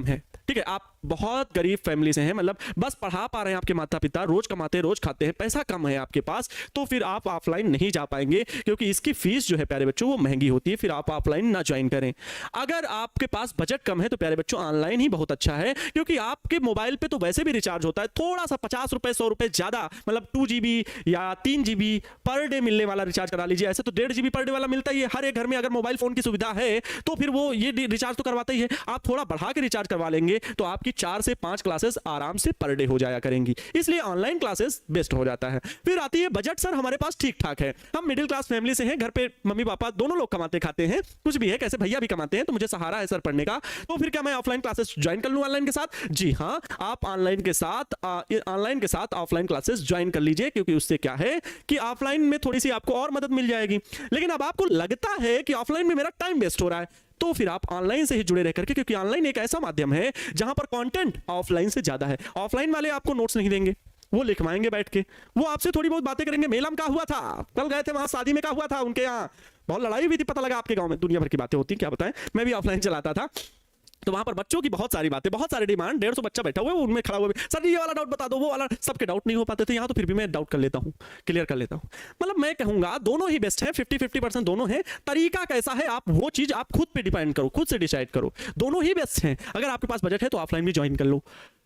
है, ठीक है, आप बहुत गरीब फैमिली से हैं, मतलब बस पढ़ा पा रहे हैं आपके माता पिता, रोज कमाते हैं रोज खाते हैं, पैसा कम है आपके पास, तो फिर आप ऑफलाइन नहीं जा पाएंगे, क्योंकि इसकी फीस जो है प्यारे बच्चों वो महंगी होती है। फिर आप ऑफलाइन ना ज्वाइन करें। अगर आपके पास बजट कम है तो प्यारे बच्चों ऑनलाइन ही बहुत अच्छा है, क्योंकि आपके मोबाइल पे तो वैसे भी रिचार्ज होता है, थोड़ा सा 50 रुपए 100 रुपए ज्यादा, मतलब 2 GB या 3 GB पर डे मिलने वाला रिचार्ज करा लीजिए। ऐसे तो 1.5 GB पर डे वाला मिलता ही है हर एक घर में। अगर मोबाइल फोन की सुविधा है तो फिर वो ये रिचार्ज तो करवाता ही है। आप थोड़ा बढ़ा के रिचार्ज करवा लेंगे तो आपकी 4 से 5 क्लासेस आराम से पर डे हो जाया करेंगी। इसलिए ऑनलाइन क्लासेस बेस्ट हो जाता है। फिर आती है बजट, सर हमारे पास ठीक ठाक है, हम मिडिल क्लास फैमिली से हैं, घर पे मम्मी पापा दोनों लोग कमाते खाते हैं, कुछ भी है, कैसे भैया भी कमाते हैं, तो मुझे सहारा है सर पढ़ने का, तो फिर क्या मैं ऑफलाइन क्लासेस ज्वाइन कर लूं ऑनलाइन के साथ? जी हाँ, आप ऑनलाइन के साथ ऑफलाइन क्लासेस ज्वाइन कर लीजिए, क्योंकि उससे क्या है कि ऑफलाइन में थोड़ी सी आपको और मदद मिल जाएगी। लेकिन अब आपको लगता है कि ऑफलाइन में मेरा टाइम वेस्ट हो रहा है, तो फिर आप ऑनलाइन से ही जुड़े रह करके, क्योंकि ऑनलाइन एक ऐसा माध्यम है जहां पर कंटेंट ऑफलाइन से ज्यादा है। ऑफलाइन वाले आपको नोट्स नहीं देंगे, वो लिखवाएंगे बैठ के, वो आपसे थोड़ी बहुत बातें करेंगे। मेला में क्या हुआ था, कल गए थे वहां, शादी में क्या हुआ था उनके यहाँ, बहुत लड़ाई हुई थी, पता लगा आपके गांव में, दुनिया भर की बातें होती, क्या बताएं। मैं भी ऑफलाइन चलाता था, तो वहां पर बच्चों की बहुत सारी बातें, बहुत सारे डिमांड, 150 बच्चा बैठा हुआ है, उनमें खड़ा हुआ है, सर ये वाला डाउट बता दो, वो वाला, सबके डाउट नहीं हो पाते थे यहाँ, तो फिर भी मैं डाउट कर लेता हूँ, क्लियर कर लेता हूँ। मतलब मैं कहूंगा दोनों ही बेस्ट है, 50-50% दोनों है। तरीका कैसा है, आप वो चीज आप खुद पे डिपेंड करो, खुद से डिसाइड करो, दोनों ही बेस्ट हैं। अगर आपके पास बजट है तो ऑफलाइन भी ज्वाइन कर लो,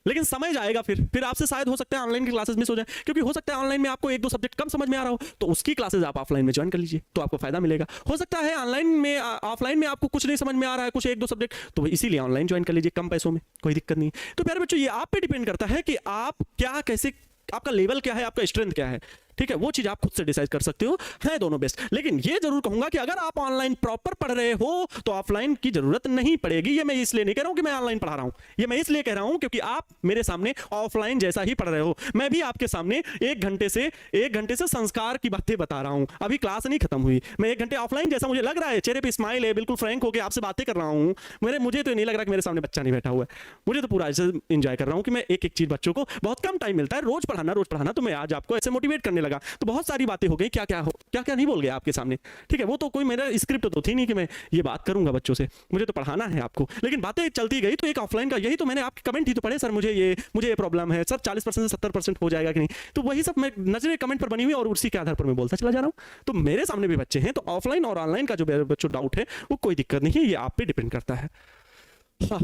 लेकिन समय जाएगा, फिर आपसे शायद हो सकता है ऑनलाइन की क्लासेस मिस हो जाए, क्योंकि हो सकता है ऑनलाइन में आपको 1-2 सब्जेक्ट कम समझ में आ रहा हो, तो उसकी क्लासेस आप ऑफलाइन में ज्वाइन कर लीजिए, तो आपको फायदा मिलेगा। हो सकता है ऑनलाइन में ऑफलाइन में आपको कुछ नहीं समझ में आ रहा है, कुछ 1-2 सब्जेक्ट, तो इसीलिए ऑनलाइन ज्वाइन कर लीजिए कम पैसों में, कोई दिक्कत नहीं। तो प्यारे बच्चों ये आप पे डिपेंड करता है कि आप क्या, कैसे, आपका लेवल क्या है, आपका स्ट्रेंथ क्या है, ठीक है, वो चीज आप खुद से डिसाइड कर सकते हो, है दोनों बेस्ट। लेकिन ये जरूर कहूंगा कि अगर आप ऑनलाइन प्रॉपर पढ़ रहे हो तो ऑफलाइन की जरूरत नहीं पड़ेगी। ये मैं इसलिए नहीं कह रहा हूं कि मैं ऑनलाइन पढ़ा रहा हूं, ये मैं इसलिए कह रहा हूं क्योंकि आप मेरे सामने ऑफलाइन जैसा ही पढ़ रहे हो। मैं भी आपके सामने 1 घंटे से संस्कार की बातें बता रहा हूं, अभी क्लास नहीं खत्म हुई, मैं 1 घंटे ऑफलाइन जैसा मुझे लग रहा है, चेहरे पे स्माइल है, बिल्कुल फ्रैंक होकर आपसे बातें कर रहा हूं। मुझे तो नहीं लग रहा कि मेरे सामने बच्चा नहीं बैठा हुआ है, मुझे तो पूरा ऐसे इंजॉय कर रहा हूं कि मैं एक चीज, बच्चों को बहुत कम टाइम मिलता है, रोज पढ़ाना, तो मैं आज आपको ऐसे मोटिवेट करने लगा। तो बहुत सारी बातें हो गई, क्या क्या नहीं बोल गया आपके सामने, ठीक है, वो तो कोई मेरा स्क्रिप्ट तो थी नहीं कि मैं ये बात करूंगा बच्चों से, मुझे तो पढ़ाना है आपको, लेकिन बातें चलती गई। तो एक ऑफलाइन का यही तो मैंने आपके कमेंट ही तो पढ़े, सर मुझे ये प्रॉब्लम है, सर 40% से 70% हो जाएगा कि नहीं, तो वही सब मैं नजरें कमेंट पर बनी हुई और उसी के आधार पर मैं बोलता चला जा रहा हूं। तो मेरे सामने भी बच्चे हैं, तो ऑफलाइन और ऑनलाइन का जो बच्चों डाउट है वो कोई दिक्कत नहीं है, ये आप पे डिपेंड करता है। हाँ,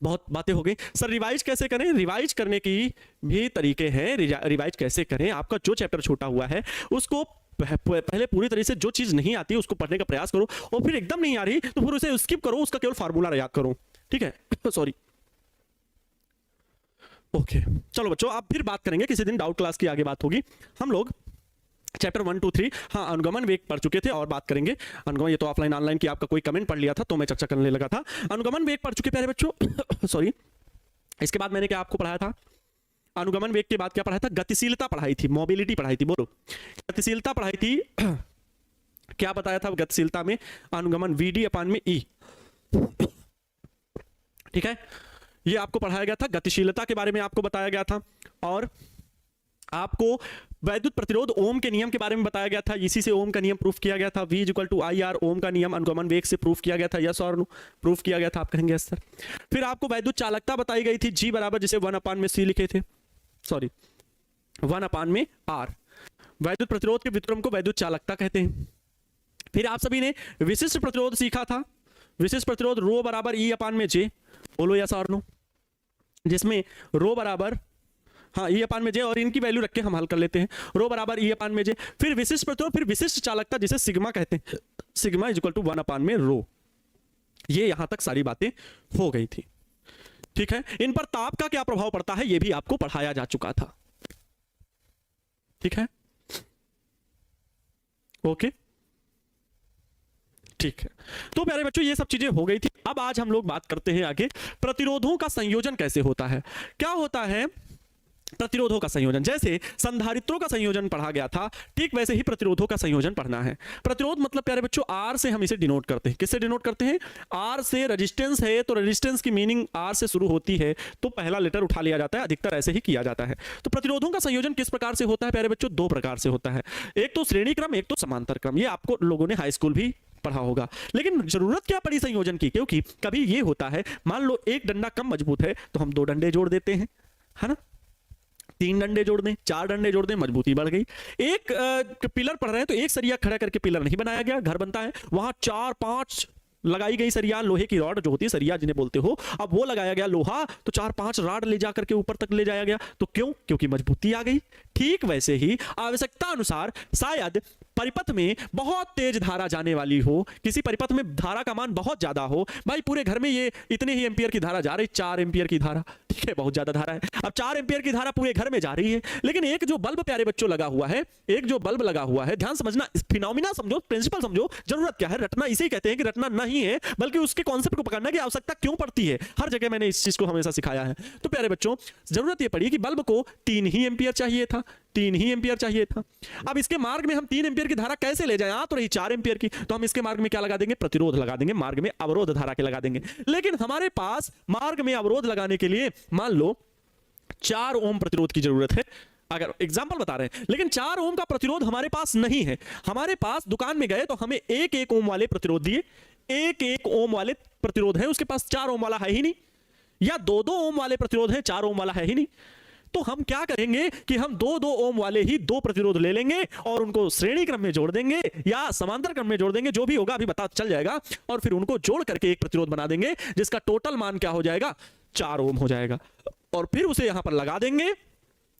बहुत बातें हो गई। सर रिवाइज कैसे करें? रिवाइज करने की भी तरीके हैं। रिवाइज कैसे करें? आपका जो चैप्टर छोटा हुआ है उसको पहले पूरी तरह से, जो चीज नहीं आती उसको पढ़ने का प्रयास करो, और फिर एकदम नहीं आ रही तो फिर उसे स्किप करो, उसका केवल फार्मूला याद करो, ठीक है। सॉरी, ओके चलो बच्चों, आप फिर बात करेंगे किसी दिन, डाउट क्लास की आगे बात होगी। हम लोग चैप्टर 1, 2, 3 हाँ अनुगमन वेग पढ़ चुके थे और बात करेंगे अनुगमन, ये तो ऑफलाइन ऑनलाइन की आपका कोई कमेंट पढ़ लिया था तो मैं चर्चा करने लगा था। अनुगमन वेग पढ़ चुके प्यारे बच्चों। सॉरी, इसके बाद मैंने क्या आपको पढ़ाया था? अनुगमन वेग के बाद क्या पढ़ाया था? गतिशीलता पढ़ाई थी, मोबिलिटी पढ़ाई थी, बोलो गतिशीलता पढ़ाई थी। क्या बताया था गतिशीलता में? अनुगमन VD/E, ठीक है, ये आपको पढ़ाया गया था। गतिशीलता के बारे में आपको बताया गया था, और आपको वैद्युत प्रतिरोध ओम के नियम के बारे में बताया गया था, इसी से ओम का नियम प्रूफ किया गया था। V=IR ओम का नियम अनुगमन वेग से प्रूफ किया गया था, यस और नो प्रूफ किया गया था, आप कहेंगे यस सर। फिर आपको वैद्युत चालकता बताई गई थी, G बराबर जिसे 1/C लिखे थे, सॉरी 1/R। वैद्युत प्रतिरोध के वितरण को वैद्युत चालकता कहते हैं। फिर आप सभी ने विशिष्ट प्रतिरोध सीखा था, विशिष्ट प्रतिरोध ρ बराबर E/J, बोलो यस और नो, जिसमें ρ बराबर हाँ E/J, और इनकी वैल्यू रख के हम हल कर लेते हैं, ρ बराबर E/J। फिर विशिष्ट प्रतिरोध, फिर विशिष्ट चालकता जिसे सिग्मा कहते हैं, सिग्मा = 1/ρ। ये यहां तक सारी बातें हो गई थी, ठीक है। इन पर ताप का क्या प्रभाव पड़ता है ये भी आपको पढ़ाया जा चुका था, ठीक है, ओके ठीक है। तो प्यारे बच्चों ये सब चीजें हो गई थी। अब आज हम लोग बात करते हैं आगे, प्रतिरोधों का संयोजन कैसे होता है। क्या होता है प्रतिरोधों का संयोजन? जैसे संधारित्रों का संयोजन पढ़ा गया था, ठीक वैसे ही प्रतिरोधों का संयोजन पढ़ना है। प्रतिरोध मतलब प्यारे बच्चों R से हम इसे डिनोट करते हैं। किससे डिनोट करते हैं? R से। रेजिस्टेंस है तो रेजिस्टेंस की मीनिंग R से शुरू होती है तो पहला लेटर उठा लिया जाता है, अधिकतर ऐसे ही किया जाता है। तो प्रतिरोधों का संयोजन किस प्रकार से होता है प्यारे बच्चों? 2 प्रकार से होता है, एक तो श्रेणी क्रम, एक तो समांतर क्रम। ये आपको लोगों ने हाई स्कूल भी पढ़ा होगा, लेकिन जरूरत क्या पड़ी संयोजन की? क्योंकि कभी ये होता है, मान लो एक डंडा कम मजबूत है तो हम 2 डंडे जोड़ देते हैं, है ना, 3 डंडे जोड़ दें, 4 डंडे जोड़ दें, मजबूती बढ़ गई। एक पिलर पढ़ रहे हैं तो एक सरिया खड़ा करके पिलर नहीं बनाया गया, घर बनता है, वहां 4-5 लगाई गई सरिया, लोहे की रॉड जो होती है सरिया जिन्हें बोलते हो, अब वो लगाया गया लोहा, तो 4-5 रॉड ले जाकर के ऊपर तक ले जाया गया। तो क्यों? क्योंकि मजबूती आ गई। ठीक वैसे ही आवश्यकता अनुसार शायद परिपथ में बहुत तेज धारा जाने वाली हो, किसी परिपथ में धारा का मान बहुत ज्यादा हो, भाई पूरे घर में ये इतने ही एम्पियर की धारा जा रही, 4 एम्पियर की धारा, ठीक है, बहुत ज्यादा धारा है। अब 4 एम्पियर की धारा पूरे घर में जा रही है, लेकिन एक जो बल्ब प्यारे बच्चों लगा हुआ है, एक जो बल्ब लगा हुआ है, ध्यान समझना, फिनोमिना समझो, प्रिंसिपल समझो, जरूरत क्या है, रटना इसे कहते हैं कि रटना नहीं है, बल्कि उसके कॉन्सेप्ट को पकड़ना कि आवश्यकता क्यों पड़ती है। हर जगह मैंने इस चीज को हमेशा सिखाया है। तो प्यारे बच्चों जरूरत ये पड़ी कि बल्ब को 3 ही एम्पियर चाहिए था, 3 ही एम्पियर चाहिए था। अब इसके मार्ग में हम 3 एम्पियर की धारा कैसे ले जाएं? आ तो रही 4 एम्पियर की, तो हम इसके मार्ग में क्या लगा देंगे? प्रतिरोध लगा देंगे, मार्ग में अवरोध धारा के लगा देंगे। लेकिन हमारे पास मार्ग में अवरोध लगाने के लिए मान लो 4 ओम प्रतिरोध की जरूरत है, अगर एग्जाम्पल बता रहे हैं, लेकिन 4 ओम का प्रतिरोध हमारे पास नहीं है। हमारे पास दुकान में गए तो हमें 1-1 ओम वाले प्रतिरोध दिए, एक एक ओम वाले प्रतिरोध हैं, उसके पास 4 ओम वाला है ही नहीं, या 2-2 ओम वाले प्रतिरोध हैं, 4 ओम वाला है ही नहीं। तो हम क्या करेंगे कि हम 2-2 ओम वाले ही 2 प्रतिरोध ले लेंगे और उनको श्रेणी क्रम में जोड़ देंगे या समांतर क्रम में जोड़ देंगे, जो भी होगा अभी पता चल जाएगा, और फिर उनको जोड़ करके एक प्रतिरोध बना देंगे जिसका टोटल मान क्या हो जाएगा, 4 ओम हो जाएगा। और फिर उसे यहां पर लगा देंगे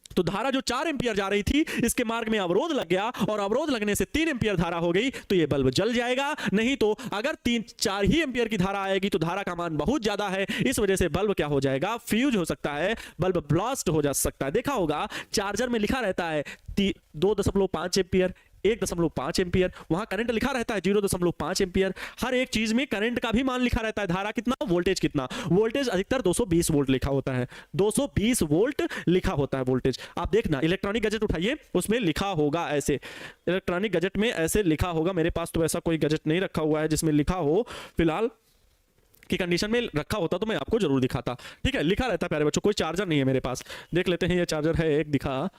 तो धारा जो 4 एंपियर जा रही थी, इसके मार्ग में अवरोध लग गया और अवरोध लगने से 3 एंपियर धारा हो गई, तो ये बल्ब जल जाएगा। नहीं तो अगर 3-4 ही एंपियर की धारा आएगी तो धारा का मान बहुत ज्यादा है, इस वजह से बल्ब क्या हो जाएगा, फ्यूज हो सकता है, बल्ब ब्लास्ट हो जा सकता है। देखा होगा चार्जर में लिखा रहता है 2.5 एंपियर, 1.5 एंपियर, वहां करंट लिखा रहता है 0.5 एंपियर। हर एक चीज में करंट का भी मान लिखा रहता है, धारा कितना, वोल्टेज कितना। वोल्टेज अधिकतर 220 वोल्ट लिखा होता है, 220 वोल्ट लिखा होता है वोल्टेज। आप देखना इलेक्ट्रॉनिक गैजेट उठाइए, उसमें लिखा होगा ऐसे, इलेक्ट्रॉनिक गैजेट में ऐसे लिखा होगा। मेरे पास तो ऐसा कोई गैजेट नहीं रखा हुआ है जिसमें लिखा हो, फिलहाल की कंडीशन में रखा होता तो मैं आपको जरूर दिखाता। ठीक है, लिखा रहता है प्यारे बच्चों, कोई चार्जर नहीं है मेरे पास। देख लेते हैं, ये चार्जर है एक, दिखा,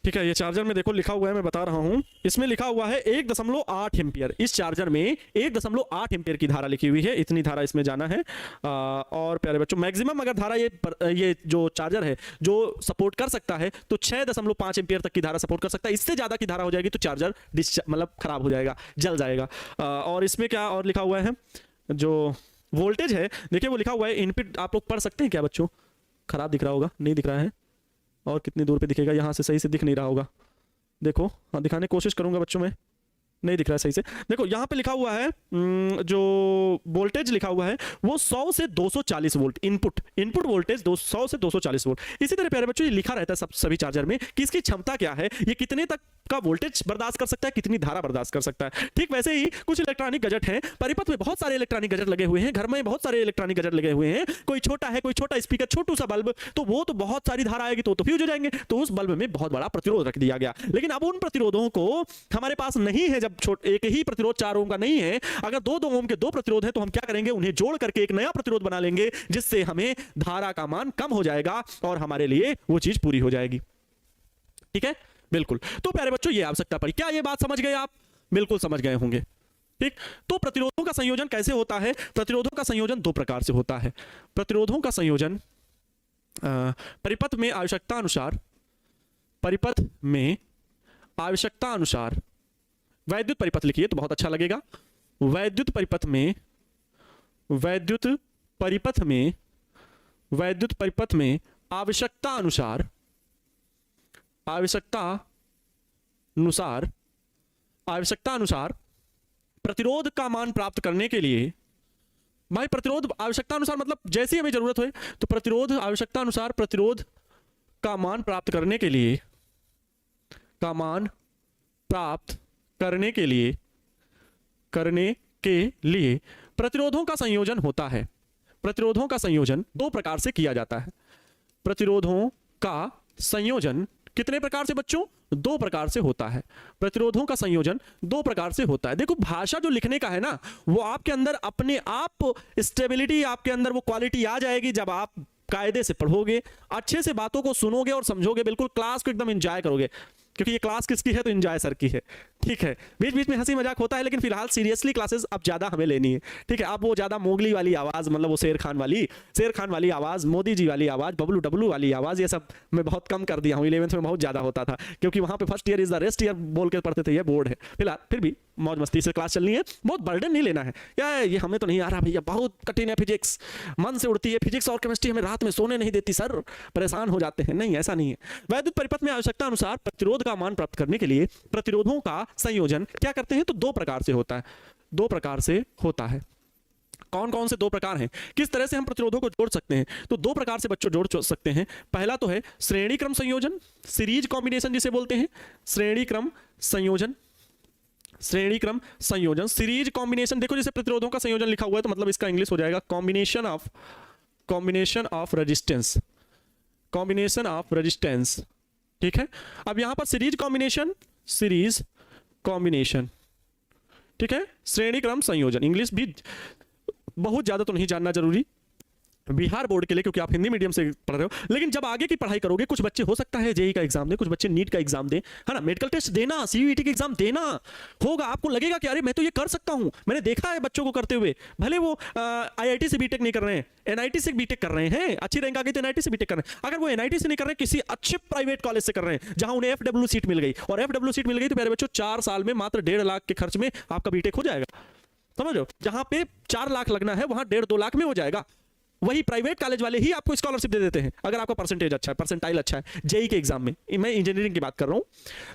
ठीक है, ये चार्जर में देखो लिखा हुआ है, मैं बता रहा हूं, इसमें लिखा हुआ है 1.8 एंपियर। इस चार्जर में 1.8 एंपियर की धारा लिखी हुई है, इतनी धारा इसमें जाना है। और प्यारे बच्चों मैक्सिमम अगर धारा ये जो चार्जर है जो सपोर्ट कर सकता है तो 6.5 एंपियर तक की धारा सपोर्ट कर सकता है। इससे ज्यादा की धारा हो जाएगी तो चार्जर मतलब खराब हो जाएगा, जल जाएगा। और इसमें क्या और लिखा हुआ है, जो वोल्टेज है देखिए वो लिखा हुआ है इनपुट, आप लोग पढ़ सकते हैं क्या बच्चों, खराब दिख रहा होगा, नहीं दिख रहा है, और कितनी दूर पे दिखेगा, यहाँ से सही से दिख नहीं रहा होगा, देखो, हाँ दिखाने की कोशिश करूंगा बच्चों में, नहीं दिख रहा है सही से। देखो यहाँ पे लिखा हुआ है जो वोल्टेज लिखा हुआ है वो 100 से 240 वोल्ट इनपुट वोल्टेज 100 से 240 वोल्ट। इसी तरह प्यारे बच्चों ये लिखा रहता है सभी चार्जर में कि इसकी क्षमता क्या है, ये कितने तक का वोल्टेज बर्दाश्त कर सकता है, कितनी धारा बर्दाश्त कर सकता है। ठीक वैसे ही कुछ इलेक्ट्रॉनिक गैजेट हैं, परिपथ में बहुत सारे इलेक्ट्रॉनिक गैजेट लगे हुए हैं, घर में बहुत सारे इलेक्ट्रॉनिक गैजेट लगे हुए हैं, कोई छोटा है, कोई छोटा स्पीकर, छोटू सा बल्ब, तो वो तो बहुत सारी धारा आएगी तो फ्यूज हो जाएंगे, तो उस बल्ब में बहुत बड़ा प्रतिरोध रख दिया गया। लेकिन अब उन प्रतिरोधों को हमारे पास नहीं है, जब एक ही प्रतिरोध 4 ओम का नहीं है, अगर 2-2 ओम के 2 प्रतिरोध हैं तो हम क्या करेंगे, उन्हें जोड़ करके एक नया प्रतिरोध बना लेंगे जिससे हमें धारा का मान कम हो जाएगा और हमारे लिए वो चीज पूरी हो जाएगी। ठीक है, बिल्कुल। तो प्यारे बच्चों ये आवश्यकता पड़ी, क्या ये बात समझ गए आप? बिल्कुल समझ गए होंगे। ठीक, तो प्रतिरोधों का संयोजन कैसे होता है? प्रतिरोधों का संयोजन 2 प्रकार से होता है। प्रतिरोधों का संयोजन परिपथ में आवश्यकता अनुसार, परिपथ में आवश्यकता अनुसार, वैद्युत परिपथ लिखिए तो बहुत अच्छा लगेगा। वैद्युत परिपथ में, वैद्युत परिपथ में, वैद्युत परिपथ में आवश्यकता अनुसार, आवश्यकता अनुसार, आवश्यकता अनुसार प्रतिरोध का मान प्राप्त करने के लिए, भाई प्रतिरोध आवश्यकता अनुसार मतलब जैसी हमें जरूरत हो, तो प्रतिरोध आवश्यकता अनुसार प्रतिरोध का मान प्राप्त करने के लिए, का मान प्राप्त करने के लिए, करने के लिए प्रतिरोधों का संयोजन होता है। प्रतिरोधों का संयोजन 2 प्रकार से किया जाता है। प्रतिरोधों का संयोजन कितने प्रकार से बच्चों? 2 प्रकार से होता है। प्रतिरोधों का संयोजन 2 प्रकार से होता है। देखो भाषा जो लिखने का है ना, वो आपके अंदर अपने आप स्टेबिलिटी, आपके अंदर वो क्वालिटी आ जाएगी जब आप कायदे से पढ़ोगे, अच्छे से बातों को सुनोगे और समझोगे, बिल्कुल क्लास को एकदम एंजॉय करोगे, क्योंकि ये क्लास किसकी है तो एंजॉय सर की है। ठीक है, बीच बीच में हंसी मजाक होता है लेकिन फिलहाल सीरियसली क्लासेस अब ज्यादा हमें लेनी है। ठीक है, अब वो ज्यादा मोगली वाली आवाज, मतलब वो शेर खान वाली आवाज, मोदी जी वाली आवाज, बबलू डबलू वाली आवाज, ये सब मैं बहुत कम कर दिया हूँ। 11th में बहुत ज्यादा होता था क्योंकि वहां पे first year is the rest year बोल के पढ़ते थे, ये बोर्ड है। फिलहाल फिर भी मौज मस्ती से क्लास चलनी है, बहुत बर्डन नहीं लेना है। ये हमें तो नहीं आ रहा भैया, बहुत कठिन है फिजिक्स, मन से उड़ती है फिजिक्स और केमिस्ट्री, हमें रात में सोने नहीं देती सर, परेशान हो जाते हैं। नहीं, ऐसा नहीं है। वैद्युत परिपथ में आवश्यकता अनुसार प्रतिरोध का मान प्राप्त करने के लिए प्रतिरोधों का संयोजन क्या करते हैं, तो 2 प्रकार से होता है। 2 प्रकार से होता है। कौन कौन से 2 प्रकार हैं, किस तरह से हम प्रतिरोधों को जोड़ सकते हैं? तो 2 प्रकार से बच्चों जोड़ सकते हैं। पहला तो है श्रेणी क्रम संयोजन, सीरीज कॉम्बिनेशन जिसे बोलते हैं, श्रेणी क्रम संयोजन, श्रेणी क्रम संयोजन, सीरीज कॉम्बिनेशन। देखो जैसे प्रतिरोधों का संयोजन लिखा हुआ है तो मतलब इसका इंग्लिश हो जाएगा combination of resistance, combination of resistance. ठीक है, अब यहां पर सीरीज कॉम्बिनेशन, सीरीज कॉम्बिनेशन, ठीक है, श्रेणी क्रम संयोजन। इंग्लिश भी बहुत ज्यादा तो नहीं जानना जरूरी, बिहार बोर्ड के लिए, क्योंकि आप हिंदी मीडियम से पढ़ रहे हो, लेकिन जब आगे की पढ़ाई करोगे कुछ बच्चे हो सकता है जेई का एग्जाम दें, कुछ बच्चे नीट का एग्जाम दें, है ना, मेडिकल टेस्ट देना, सीयूईटी का एग्जाम देना होगा, आपको लगेगा कि अरे मैं तो ये कर सकता हूं, मैंने देखा है बच्चों को करते हुए, भले वो आईआईटी से बीटेक नहीं कर रहे हैं, एनआईटी से बीटेक कर रहे हैं, अच्छी रैंक आ गई तो एनआईटी से बीटेक कर रहे हैं, अगर वो एनआईटी से नहीं कर रहे हैं, किसी अच्छे प्राइवेट कॉलेज से कर रहे हैं जहां उन्हें एफडब्ल्यू सीट मिल गई, और एफडब्ल्यू सीट मिल गई तो प्यारे बच्चों 4 साल में मात्र 1.5 लाख के खर्च में आपका बीटेक हो जाएगा, समझो, जहां पे 4 लाख लगना है वहां 1.5-2 लाख में हो जाएगा। वही प्राइवेट कॉलेज वाले ही आपको स्कॉलरशिप दे देते हैं अगर आपका परसेंटेज अच्छा है, परसेंटाइल अच्छा है जेई के एग्जाम में, मैं इंजीनियरिंग की बात कर रहा हूं।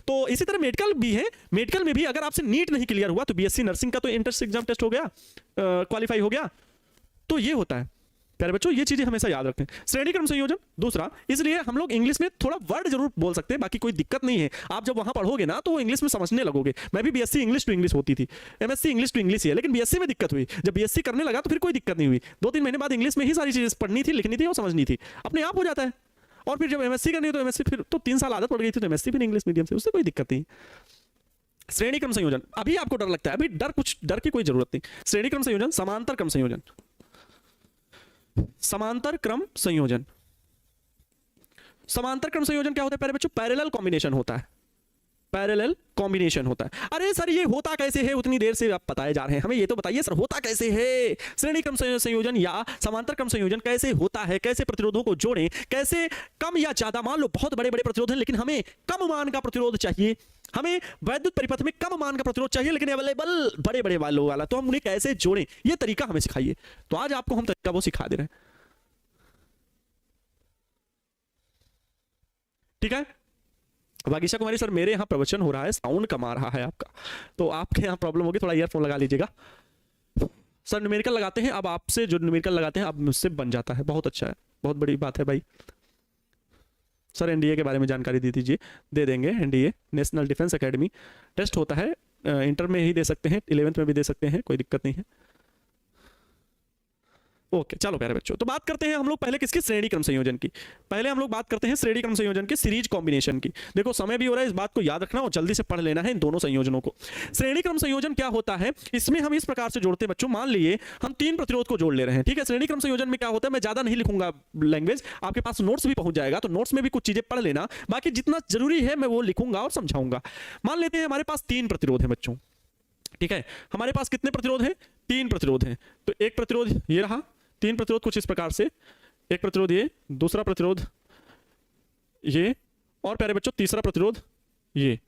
तो इसी तरह मेडिकल भी है, मेडिकल में भी अगर आपसे नीट नहीं क्लियर हुआ तो बीएससी नर्सिंग का तो एंट्रेंस एग्जाम टेस्ट हो गया, क्वालिफाई हो गया, तो ये होता है प्यारे बच्चों, ये चीजें हमेशा याद रखें। श्रेणी क्रम संयोजन दूसरा, इसलिए हम लोग इंग्लिश में थोड़ा वर्ड जरूर बोल सकते हैं, बाकी कोई दिक्कत नहीं है, आप जब वहां पढ़ोगे ना तो वो इंग्लिश में समझने लगोगे। मैं भी बीएससी इंग्लिश टू इंग्लिश होती थी, एमएससी इंग्लिश टू इंग्लिश है, लेकिन बीएससी में दिक्कत हुई, जब बीएससी करने लगा तो फिर कोई दिक्कत नहीं हुई, 2-3 महीने बाद इंग्लिश में ही सारी चीजें पढ़नी थी, लिखनी थी और समझनी थी, अपने आप हो जाता है। और फिर जब एमएससी करनी तो एमएससी फिर तो 3 साल आदत पड़ गई थी, तो एमएससी फिर इंग्लिश मीडियम से, उससे कोई दिक्कत नहीं। श्रेणी क्रम संयोजन, अभी आपको डर लगता है, अभी डर की कोई जरूरत नहीं। श्रेणी क्रम संयोजन, समांतर क्रम संयोजन, समांतर क्रम संयोजन, समांतर क्रम संयोजन क्या होता है प्यारे बच्चों? पैरेलल कॉम्बिनेशन होता है, पैरेलल कॉम्बिनेशन होता है। अरे सर ये होता कैसे है, उतनी देर से आप बताए जा रहे हैं, हमें ये तो बताइए सर होता कैसे है। श्रेणी क्रम संयोजन या समांतर क्रम संयोजन कैसे होता है, कैसे प्रतिरोधों को जोड़ें, कैसे कम या ज्यादा, मान लो बहुत बड़े बड़े प्रतिरोध हैं लेकिन हमें कम मान का प्रतिरोध चाहिए, हमें वैद्युत परिपथ में कम मान का प्रतिरोध चाहिए लेकिन अवेलेबल बड़े बड़े वालों वाला, तो हम उन्हें कैसे जोड़ें, ये तरीका हमें सिखाइए। तो आज आपको हम तरीका वो सिखा दे रहे हैं, ठीक है। वागीशा कुमारी सर मेरे यहाँ प्रवचन हो रहा है, साउंड कम आ रहा है आपका, तो आपके यहाँ प्रॉब्लम होगी, थोड़ा ईयरफोन लगा लीजिएगा। सर न्यूमेरिकल लगाते हैं, अब आपसे जो न्यूमेरिकल लगाते हैं अब मुझसे बन जाता है, बहुत अच्छा है, बहुत बड़ी बात है भाई। सर एनडीए के बारे में जानकारी दे दीजिए, दे देंगे। NDA national defence academy test होता है, इंटर में ही दे सकते हैं, 11th में भी दे सकते हैं, कोई दिक्कत नहीं है। ओके चलो प्यारे बच्चों, तो बात करते हैं हम लोग पहले किसकी? श्रेणी क्रम संयोजन की। पहले हम लोग बात करते हैं श्रेणी क्रम संयोजन के सीरीज कॉम्बिनेशन की। देखो समय भी हो रहा है, इस बात को याद रखना और जल्दी से पढ़ लेना है इन दोनों संयोजनों को। श्रेणी क्रम संयोजन क्या होता है? इसमें हम इस प्रकार से जोड़ते हैं बच्चों, मान लीजिए हम 3 प्रतिरोध को जोड़ ले रहे हैं, ठीक है। श्रेणी क्रम संयोजन में क्या होता है, मैं ज्यादा नहीं लिखूंगा लैंग्वेज, आपके पास नोट्स भी पहुंच जाएगा, तो नोट्स में भी कुछ चीजें पढ़ लेना, बाकी जितना जरूरी है मैं वो लिखूंगा और समझाऊंगा। मान लेते हैं हमारे पास 3 प्रतिरोध है बच्चों, ठीक है। हमारे पास कितने प्रतिरोध हैं? 3 प्रतिरोध हैं। तो एक प्रतिरोध ये रहा, 3 प्रतिरोध कुछ इस प्रकार से, एक प्रतिरोध ये, दूसरा प्रतिरोध ये, और प्यारे बच्चों तीसरा प्रतिरोध ये,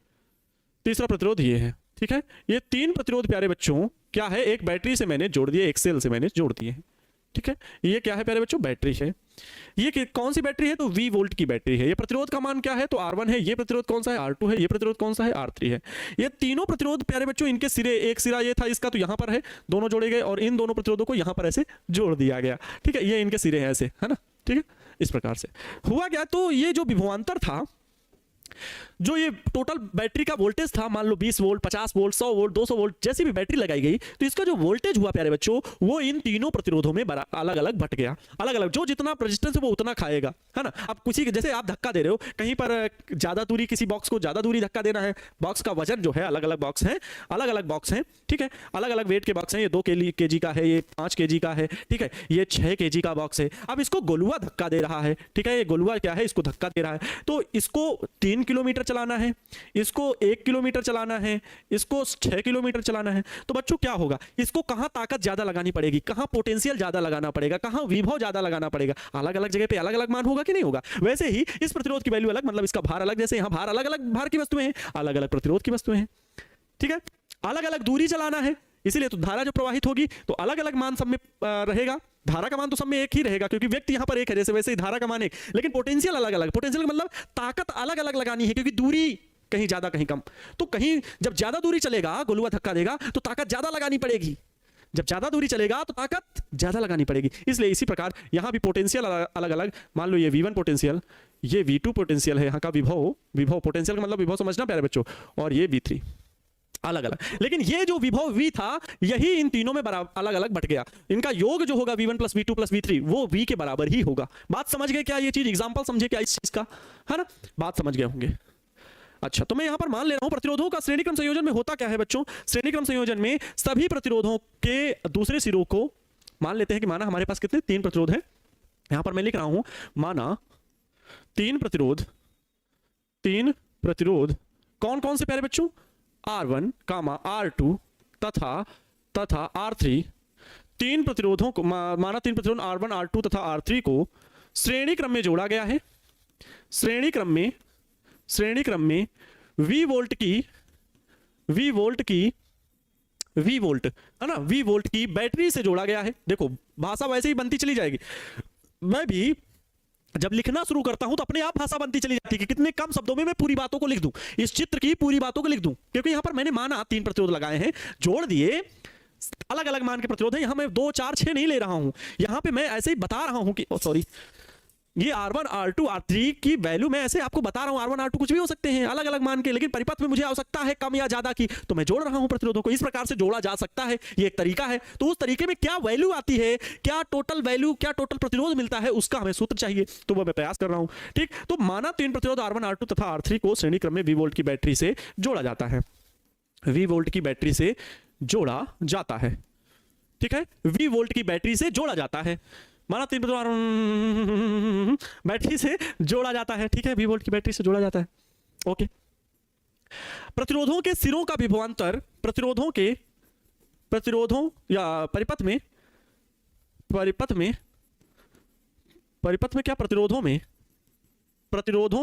तीसरा प्रतिरोध ये है, ठीक है। ये 3 प्रतिरोध प्यारे बच्चों क्या है? एक बैटरी से मैंने जोड़ दिए, एक सेल से मैंने जोड़ दिए हैं, ठीक है। ये क्या है प्यारे बच्चों? बैटरी है। ये कौन सी बैटरी है? तो V वोल्ट की बैटरी है। ये प्रतिरोध का मान क्या है? तो R1 है। ये प्रतिरोध कौन सा है? R2 है। ये प्रतिरोध कौन सा है? R3 है। ये तीनों प्रतिरोध प्यारे बच्चों, इनके सिरे, एक सिरा ये था इसका तो यहाँ पर है, दोनों जोड़े गए और इन दोनों प्रतिरोधों को यहाँ पर ऐसे जोड़ दिया गया, ठीक है। ये इनके सिरे हैं ऐसे, है ना, ठीक है। इस प्रकार से हुआ क्या, तो ये जो विभवांतर था, जो ये टोटल बैटरी का वोल्टेज था, मान लो 20 वोल्ट, 50 वोल्ट, 100 वोल्ट, 200 वोल्ट, जैसी भी बैटरी लगाई गई तो इसका जो वोल्टेज हुआ प्यारे बच्चों, वो इन तीनों प्रतिरोधों में अलग अलग बट गया, अलग अलग, जो जितना रेजिस्टेंस है वो उतना खाएगा, है ना। अब किसी जैसे आप धक्का दे रहे हो, कहीं पर ज्यादा दूरी, किसी बॉक्स को ज्यादा दूरी धक्का देना है, बॉक्स का वजन जो है, अलग अलग बॉक्स है, अलग अलग बॉक्स हैं, ठीक है, अलग अलग वेट के बॉक्स हैं, ये 2 kg का है, ये 5 kg का है, ठीक है, ये 6 kg का बॉक्स है। अब इसको गोलुआ धक्का दे रहा है, ठीक है, ये गोलुआ क्या है, इसको धक्का दे रहा है, तो इसको 3 किलोमीटर चलाना है, इसको 1 किलोमीटर चलाना है, इसको 6 किलोमीटर चलाना है। तो बच्चों क्या होगा, इसको कहां ताकत ज्यादा लगानी पड़ेगी, कहां पोटेंशियल ज्यादा लगाना पड़ेगा, कहां विभव ज्यादा लगाना पड़ेगा, अलग अलग जगह पे अलग अलग मान होगा कि नहीं होगा। वैसे ही इस प्रतिरोध की वैल्यू अलग, मतलब इसका भार अलग, जैसे यहां भार अलग अलग भार की वस्तुएं हैं, अलग अलग प्रतिरोध की वस्तुएं हैं, ठीक है। अलग अलग दूरी चलाना है, इसीलिए तो धारा जो प्रवाहित होगी तो अलग अलग मान सब में रहेगा। धारा का मान तो सब में एक ही रहेगा क्योंकि व्यक्ति यहां पर एक है, जैसे वैसे ही धारा का मान एक, लेकिन पोटेंशियल अलग अलग। पोटेंशियल का मतलब ताकत अलग अलग लगानी है, क्योंकि दूरी कहीं ज्यादा कहीं कम, तो कहीं जब ज्यादा दूरी चलेगा, गोलुआ धक्का देगा तो ताकत ज्यादा लगानी पड़ेगी, जब ज्यादा दूरी चलेगा तो ताकत ज्यादा लगानी पड़ेगी। इसलिए इसी प्रकार यहां भी पोटेंशियल अलग अलग, मान लो ये V1 पोटेंशियल, ये V2 पोटेंशियल है, यहाँ का विभव पोटेंशियल का मतलब विभव समझना प्यारे बच्चों, और ये V3 अलग अलग। लेकिन ये जो विभव V था, यही इन तीनों में अलग अलग बट गया, इनका योग जो होगा V1 + V2 + V3 वो V के बराबर ही होगा। बात समझ गए क्या? ये चीज एग्जाम्पल समझे क्या इस चीज का, है ना, बात समझ गए होंगे। अच्छा, तो मैं यहां पर मान ले रहा हूं प्रतिरोधों का श्रेणी क्रम संयोजन में होता क्या है बच्चों? श्रेणी क्रम संयोजन में सभी प्रतिरोधों के दूसरे सिरों को मान लेते हैं कि माना हमारे पास कितने 3 प्रतिरोध हैं, यहां पर मैं लिख रहा हूं, माना तीन प्रतिरोध कौन कौन से प्यारे बच्चों, R1, R2 तथा R3, तीन प्रतिरोधों को माना तीन प्रतिरोध R1, R2 तथा R3 को श्रेणी क्रम में जोड़ा गया है। श्रेणी क्रम में V वोल्ट है ना, V वोल्ट की बैटरी से जोड़ा गया है। देखो भाषा वैसे ही बनती चली जाएगी, मैं भी जब लिखना शुरू करता हूं तो अपने आप भाषा बनती चली जाती है कि कितने कम शब्दों में मैं पूरी बातों को लिख दूं, इस चित्र की पूरी बातों को लिख दूं, क्योंकि यहां पर मैंने माना तीन प्रतिरोध लगाए हैं, जोड़ दिए, अलग अलग मान के प्रतिरोध है। यहां मैं 2, 4, 6 नहीं ले रहा हूं, यहां पे मैं ऐसे ही बता रहा हूं कि सॉरी, ये R1, R2, R3 की वैल्यू मैं ऐसे आपको बता रहा हूं। R1, R2 कुछ भी हो सकते हैं अलग अलग मान के, लेकिन परिपथ में मुझे आवश्यकता है कम या ज्यादा की, तो मैं जोड़ रहा हूं प्रतिरोधों को। इस प्रकार से जोड़ा जा सकता है, ये एक तरीका है। तो उस तरीके में क्या वैल्यू आती है, क्या टोटल वैल्यू, क्या टोटल प्रतिरोध मिलता है, उसका हमें सूत्र चाहिए, तो वो मैं प्रयास कर रहा हूं। ठीक, तो माना तीन प्रतिरोध R1, R2 तथा R3 को श्रेणी क्रम में V वोल्ट की बैटरी से जोड़ा जाता है। V वोल्ट की बैटरी से जोड़ा जाता है, ठीक है, V वोल्ट की बैटरी से जोड़ा जाता है। माना तीन बैटरी से जोड़ा जाता है, ठीक है, V वोल्ट की बैटरी से जोड़ा जाता है। ओके, प्रतिरोधों के सिरों का विभवांतर प्रतिरोधों या परिपथ में क्या प्रतिरोधों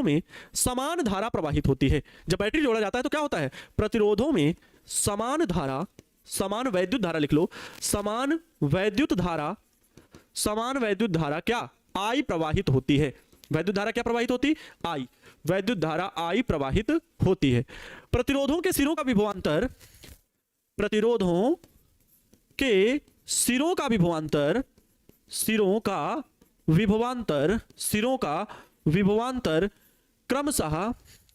में समान धारा प्रवाहित होती है। जब बैटरी जोड़ा जाता है तो क्या होता है, प्रतिरोधों में समान वैद्युत धारा लिख लो, समान वैद्युत धारा क्या, I प्रवाहित होती है। वैद्युत धारा क्या प्रवाहित होती, I, वैद्युत धारा I प्रवाहित होती है। प्रतिरोधों के सिरों का विभवांतर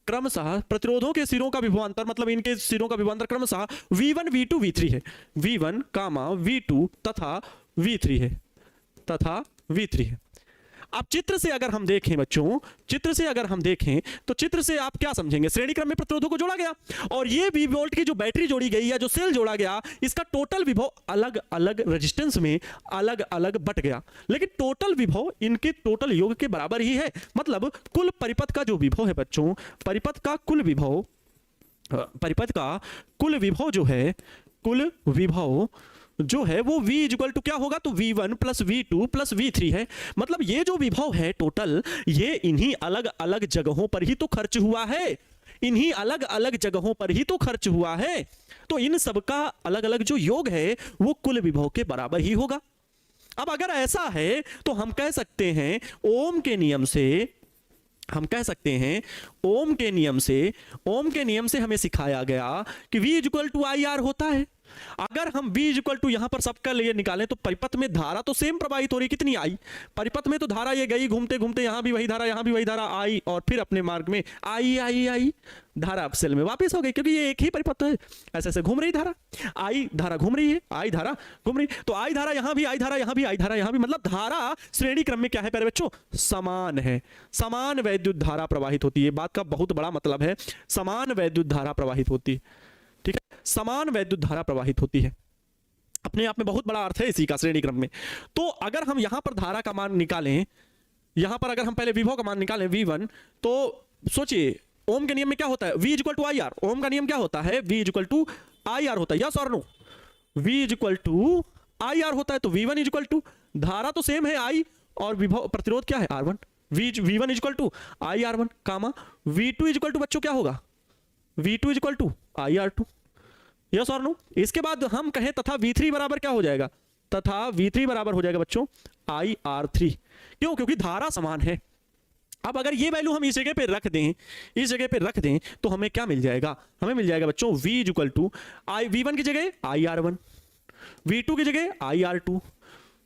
क्रमशः प्रतिरोधों के सिरों का विभवांतर मतलब इनके सिरों का विभवांतर क्रमशः V1, V2, V3 है। V1, V2 तथा V3 है। अब चित्र से अगर हम देखें बच्चों, चित्र से आप क्या समझेंगे, श्रेणी क्रम में प्रतिरोधों को जोड़ा गया और ये V वोल्ट की जो बैटरी जोड़ी गई या जो सेल जोड़ा गया, इसका टोटल विभव अलग अलग रेजिस्टेंस में अलग अलग बट गया, लेकिन टोटल विभव इनके टोटल योग के बराबर ही है। मतलब कुल परिपथ का जो विभव है बच्चों, परिपथ का कुल विभव जो है वो V इक्वल टू क्या होगा, तो V1 plus V2 plus V3 है। मतलब ये जो विभव है टोटल, ये इन्हीं अलग अलग जगहों पर ही तो खर्च हुआ है, तो इन सबका अलग अलग जो योग है वो कुल विभव के बराबर ही होगा। अब अगर ऐसा है तो हम कह सकते हैं ओम के नियम से हमें सिखाया गया कि V इक्वल टू IR होता है। अगर हम V इक्वल टू यहां पर सबका लिए निकालें तो परिपथ में धारा तो सेम प्रवाहित हो रही, कितनी I, परिपथ में तो धारा ये गई घूमते घूमते, यहां भी वही धारा आई और फिर अपने मार्ग में आई धारा सेल में वापस हो गई, क्योंकि ये एक ही परिपथ है, ऐसे ऐसे घूम रही धारा, आई धारा घूम रही है, आई धारा घूम रही, तो आई धारा यहां भी, आई धारा यहां भी, आई धारा यहां भी, मतलब धारा श्रेणी क्रम में क्या है प्यारे बच्चों, समान है, समान वैद्युत धारा प्रवाहित होती है। बात का बहुत बड़ा मतलब है, समान वैद्युत धारा प्रवाहित होती है, ठीक है, समान वैद्युत धारा प्रवाहित होती है, अपने आप में बहुत बड़ा अर्थ है इसी का श्रेणी क्रम में। तो अगर हम यहां पर धारा का मान निकालें, यहां पर अगर हम पहले विभव का मान निकालें V1, तो सोचिए ओम के नियम में क्या होता है, V इक्वल टू IR, ओम का नियम क्या होता है, V इक्वल टू IR होता है, यस और no, V equal to IR होता है, तो V1 इक्वल टू, धारा तो सेम है I और विभव प्रतिरोध क्या है R1, V1 equal to IR1 comma V2 equal to बच्चों क्या होगा, V2 equal to IR2, yes और नो। इसके बाद हम कहें तथा V3 बराबर क्या हो जाएगा, तथा V3 बराबर हो जाएगा बच्चों IR3, क्यों, क्योंकि धारा समान है। अब अगर ये वैल्यू हम इस जगह पे रख दें, तो हमें क्या मिल जाएगा, हमें मिल जाएगा बच्चों V इक्वल टू V1 की जगह IR1, V2 की जगह IR2,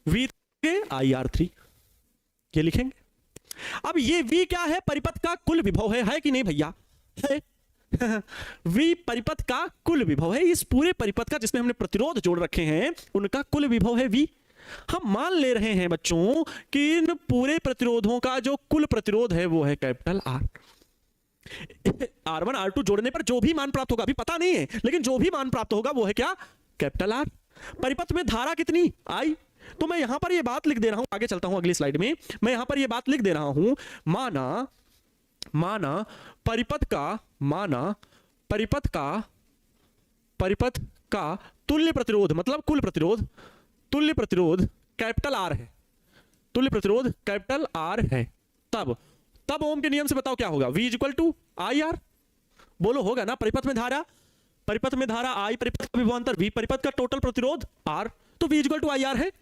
V3 की जगह IR3, ये लिखेंगे। अब ये V क्या है, परिपथ का कुल विभव है कि नहीं भैया, है V परिपथ का कुल विभव है, इस पूरे परिपथ का जिसमें हमने प्रतिरोध जोड़ रखे हैं उनका कुल विभव है V। हम मान ले रहे हैं बच्चों कि इन पूरे प्रतिरोधों का जो कुल प्रतिरोध है वो है कैपिटल R। R1 R2 जोड़ने पर जो भी मान प्राप्त होगा, अभी पता नहीं है, लेकिन जो भी मान प्राप्त होगा वो है क्या, कैपिटल R। परिपथ में धारा कितनी I, तो मैं यहां पर ये बात लिख दे रहा हूं, आगे चलता हूं अगली स्लाइड में, मैं यहां पर ये बात लिख दे रहा हूं, माना परिपथ का तुल्य प्रतिरोध, मतलब कुल प्रतिरोध, तुल्य प्रतिरोध कैपिटल आर है, तुल्य प्रतिरोध कैपिटल आर है, तब ओम के नियम से बताओ क्या होगा, V equal to I R, बोलो होगा ना। परिपथ में धारा I, परिपथ का विभवांतर V, परिपथ का टोटल प्रतिरोध R, तो V equal to I R है।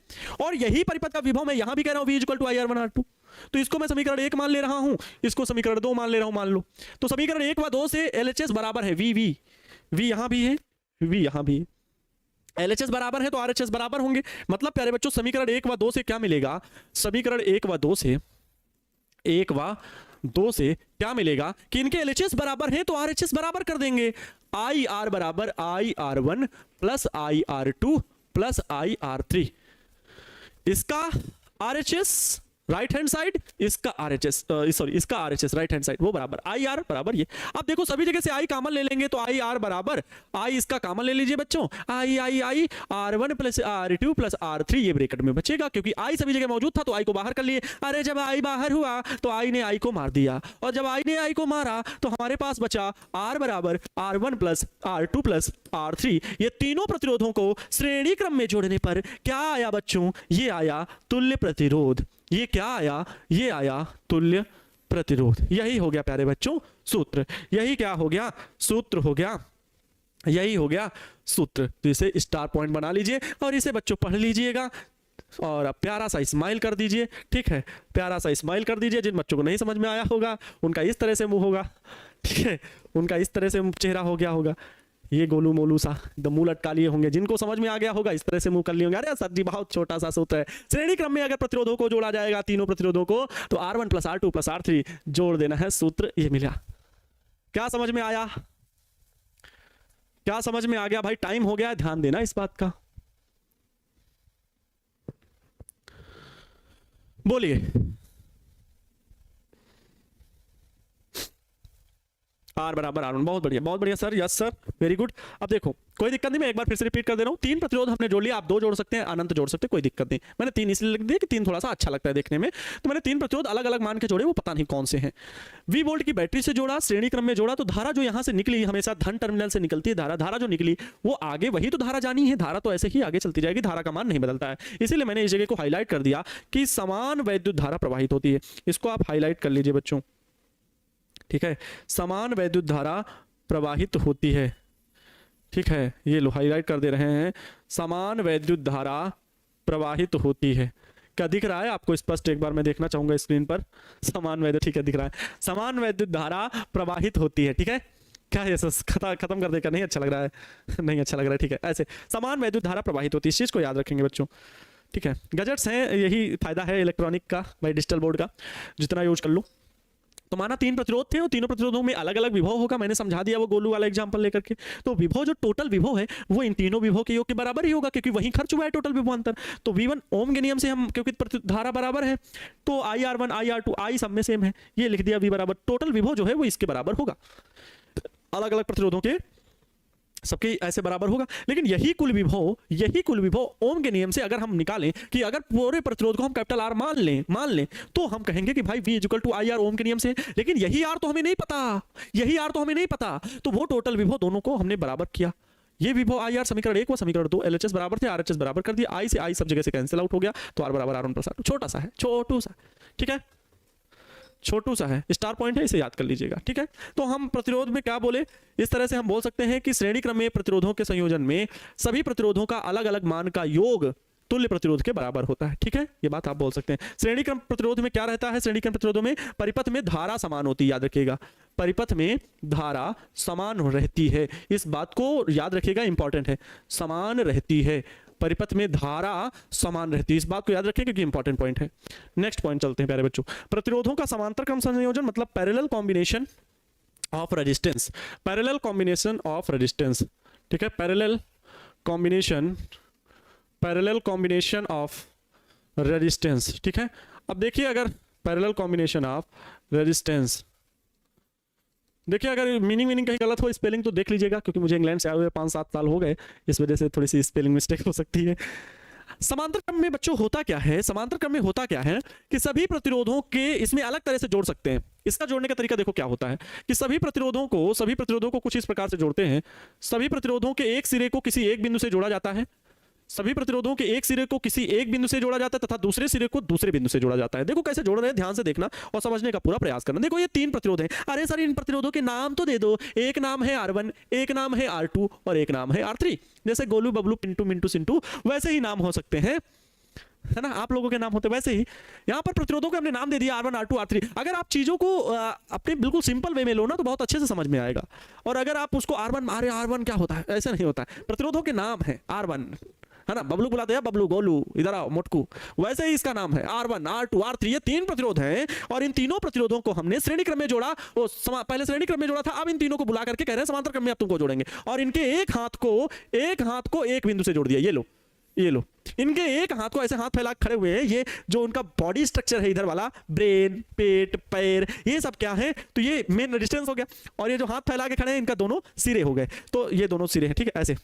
और यही परिपथ का विभव मैं यहां भी कह रहा हूं V equal to I R 1R2, तो इसको मैं समीकरण 1 मान ले रहा हूं, इसको समीकरण 2 मान ले रहा हूं, मान लो। तो समीकरण 1 व 2 से LHS बराबर है V यहां भी है, V यहां भी है, LHS बराबर है तो RHS बराबर होंगे। मतलब प्यारे बच्चों समीकरण 1 व 2 से क्या मिलेगा, समीकरण 1 व 2 से क्या मिलेगा कि इनके LHS बराबर हैं तो RHS बराबर कर देंगे। IR बराबर IR1 plus IR2 plus IR3, इसका RHS राइट हैंड साइड, इसका RHS राइट हैंड साइड, वो बराबर IR बराबर ये। अब देखो सभी जगह से I कॉमन ले लेंगे तो IR बराबर I, इसका कॉमन ले लीजिए बच्चों, I R1 plus R2 plus R3, ये ब्रैकेट में बचेगा क्योंकि I सभी जगह मौजूद था तो I को बाहर कर लिए। अरे जब I बाहर हुआ तो I ने I को मार दिया, और जब I ने I को मारा तो हमारे पास बचा R बराबर R1 plus R2 plus R3। ये तीनों प्रतिरोधों को श्रेणी क्रम में जोड़ने पर क्या आया बच्चों, ये आया तुल्य प्रतिरोध। ये क्या आया, ये आया तुल्य प्रतिरोध। यही हो गया प्यारे बच्चों सूत्र, यही क्या हो गया, सूत्र हो गया, यही हो गया सूत्र। तो इसे स्टार पॉइंट बना लीजिए और इसे बच्चों पढ़ लीजिएगा और अब प्यारा सा स्माइल कर दीजिए, ठीक है, प्यारा सा स्माइल कर दीजिए। जिन बच्चों को नहीं समझ में आया होगा उनका इस तरह से मुंह होगा, ठीक है, उनका इस तरह से चेहरा हो गया होगा, ये गोलू मोलू सा एकदम मुंह लटका लिए होंगे। जिनको समझ में आ गया होगा इस तरह से मुंह कर लिए होंगे, अरे सर जी बहुत छोटा सा सूत्र है। श्रेणी क्रम में अगर प्रतिरोधों को जोड़ा जाएगा, तीनों प्रतिरोधों को, तो R1 plus R2 plus R3 जोड़ देना है, सूत्र ये मिला। क्या समझ में आया, क्या समझ में आ गया भाई? टाइम हो गया है, ध्यान देना इस बात का। बोलिए। R बराबर R1, बहुत बढ़िया sir, yes sir, very good. अब देखो कोई दिक्कत नहीं, मैं एक बार फिर से रिपीट कर दे रहा हूँ। 3 प्रतिरोध हमने जोड़ लिया, आप 2 जोड़ सकते हैं, अनंत जोड़ सकते हैं, कोई दिक्कत नहीं। मैंने 3 इसलिए लिख दिया कि 3 थोड़ा सा अच्छा लगता है देखने में, तो मैंने 3 प्रतिरोध अलग अलग मान के जोड़े, वो पता नहीं कौन से हैं। V वोल्ट की बैटरी से जोड़ा, श्रेणी क्रम में जोड़ा, तो धारा जो यहां से निकली, हमेशा धन टर्मिनल से निकलती है धारा जो निकली वो आगे वही तो धारा जानी है, धारा तो ऐसे ही आगे चलती जाएगी, धारा का मान नहीं बदलता है। इसीलिए मैंने इस जगह को हाईलाइट कर दिया कि समान वैद्युत धारा प्रवाहित होती है। इसको आप हाईलाइट कर लीजिए बच्चों, ठीक है, समान वैद्युत धारा प्रवाहित होती है, ठीक है, ये लो हाईलाइट कर दे रहे हैं, समान वैद्युत धारा प्रवाहित होती है। क्या दिख रहा है आपको स्पष्ट? एक बार मैं देखना चाहूंगा स्क्रीन पर, समान वैद्युत, ठीक है दिख रहा है, समान वैद्युत धारा प्रवाहित होती है, ठीक है। क्या ये खत्म कर देगा? नहीं अच्छा लग रहा है, नहीं अच्छा लग रहा है, ठीक है। ऐसे समान वैद्युत धारा प्रवाहित होती है, इस चीज को याद रखेंगे बच्चों, ठीक है। गैजेट्स हैं, यही फायदा है इलेक्ट्रॉनिक का, भाई डिजिटल बोर्ड का, जितना यूज कर लो। तो माना 3 प्रतिरोध थे, और तीनों प्रतिरोधों में अलग अलग विभव होगा, मैंने समझा दिया वो गोलू वाला एग्जांपल लेकर के। तो विभव जो टोटल विभव है वो इन तीनों विभव के योग के बराबर ही होगा, क्योंकि वहीं खर्च हुआ है टोटल विभवांतर। तो V1 ओम के नियम से हम, क्योंकि धारा बराबर है तो IR1 IR2 I सब में सेम है, ये लिख दिया V बराबर, टोटल विभव जो है वो इसके बराबर होगा। अलग अलग प्रतिरोधों के सबके ऐसे बराबर होगा, लेकिन यही कुल विभव ओम के नियम से अगर हम निकालें कि अगर पूरे प्रतिरोध को हम कैपिटल R मान लें तो हम कहेंगे कि भाई V इक्वल टू IR ओम के नियम से। लेकिन यही R तो हमें नहीं पता, तो वो टोटल विभव दोनों को हमने बराबर किया। ये विभव IR समीकरण 1 व समीकरण 2 LHS बराबर थे, RHS बराबर कर दिया, I से I सब जगह से कैंसिल आउट हो गया, तो R बराबर R1 प्लस R2, छोटा सा है, ठीक है, छोटू सा है, स्टार पॉइंट है, इसे याद कर लीजिएगा, ठीक है। तो हम प्रतिरोध में क्या बोले, इस तरह से हम बोल सकते हैं कि श्रेणी क्रम में प्रतिरोधों के संयोजन में सभी प्रतिरोधों का अलग अलग मान का योग तुल्य प्रतिरोध के बराबर होता है, ठीक है, ये बात आप बोल सकते हैं। श्रेणी क्रम प्रतिरोध में क्या रहता है, श्रेणी क्रम प्रतिरोधों में परिपथ में धारा समान होती है, याद रखिएगा, परिपथ में धारा समान रहती है, इस बात को याद रखिएगा, इंपॉर्टेंट है, समान रहती है, परिपथ में धारा समान रहती है, इस बात को याद रखें क्योंकि इंपॉर्टेंट पॉइंट है। नेक्स्ट पॉइंट चलते हैं प्यारे बच्चों, प्रतिरोधों का समांतर क्रम संयोजन मतलब parallel combination of resistance, parallel combination of resistance, ठीक है, पैरेलल कॉम्बिनेशन ऑफ रेजिस्टेंस, ठीक है। अब देखिए अगर पैरेलल कॉम्बिनेशन ऑफ रेजिस्टेंस, देखिए अगर मीनिंग कहीं गलत हो स्पेलिंग तो देख लीजिएगा, क्योंकि मुझे इंग्लैंड से आए हुए 5-7 साल हो गए, इस वजह से थोड़ी सी स्पेलिंग मिस्टेक हो सकती है। समांतर क्रम में बच्चों होता क्या है, समांतर क्रम में होता क्या है कि सभी प्रतिरोधों के इसमें अलग तरह से जोड़ सकते हैं। इसका जोड़ने का तरीका देखो क्या होता है कि सभी प्रतिरोधों को कुछ इस प्रकार से जोड़ते हैं। सभी प्रतिरोधों के एक सिरे को किसी एक बिंदु से जोड़ा जाता है, सभी प्रतिरोधों के एक सिरे को किसी एक बिंदु से जोड़ा जाता है तथा दूसरे सिरे को दूसरे बिंदु से जोड़ा जाता है। देखो कैसे जोड़ रहे हैं, ध्यान से देखना और समझने का पूरा प्रयास करना। देखो ये 3 प्रतिरोध हैं। अरे सर इन प्रतिरोधों के नाम तो दे दो, एक नाम है R1, एक नाम है R2 और एक नाम है R3। जैसे गोलू बबलू पिंटू मिंटू सिंटू वैसे ही नाम हो सकते हैं, है ना, आप लोगों के नाम होते वैसे ही यहाँ पर प्रतिरोधों को हमने नाम दे दिया R1 R2 R3। अगर आप चीजों को अपने बिल्कुल सिंपल वे में लो ना तो बहुत अच्छे से समझ में आएगा। और अगर आप उसको R1 क्या होता है, ऐसे नहीं होता है। प्रतिरोधों के नाम है R1, है ना, बबलू बुलाते हैं बबलू, गोलू इधर आओ मोटकू, वैसे ही इसका नाम है R1 R2 R3। ये 3 प्रतिरोध हैं और इन तीनों प्रतिरोधों को हमने श्रेणी क्रम में जोड़ा। पहले श्रेणी क्रम में जोड़ा था, अब इन तीनों को बुला करके कह रहे हैं समांतर क्रम में अब तुमको जोड़ेंगे। और इनके एक हाथ को एक बिंदु से जोड़ दिया। ये लो इनके एक हाथ को ऐसे हाथ फैला खड़े हुए हैं। ये जो उनका बॉडी स्ट्रक्चर है इधर वाला, ब्रेन, पेट, पैर, ये सब क्या है, तो ये मेन रेजिस्टेंस हो गया। और ये जो हाथ फैला के खड़े हैं इनका दोनों सिरे हो गए, तो ये दोनों सिरे हैं, ठीक है। ऐसे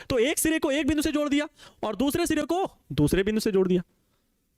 तो एक सिरे को एक बिंदु से जोड़ दिया और दूसरे सिरे को दूसरे बिंदु से जोड़ दिया।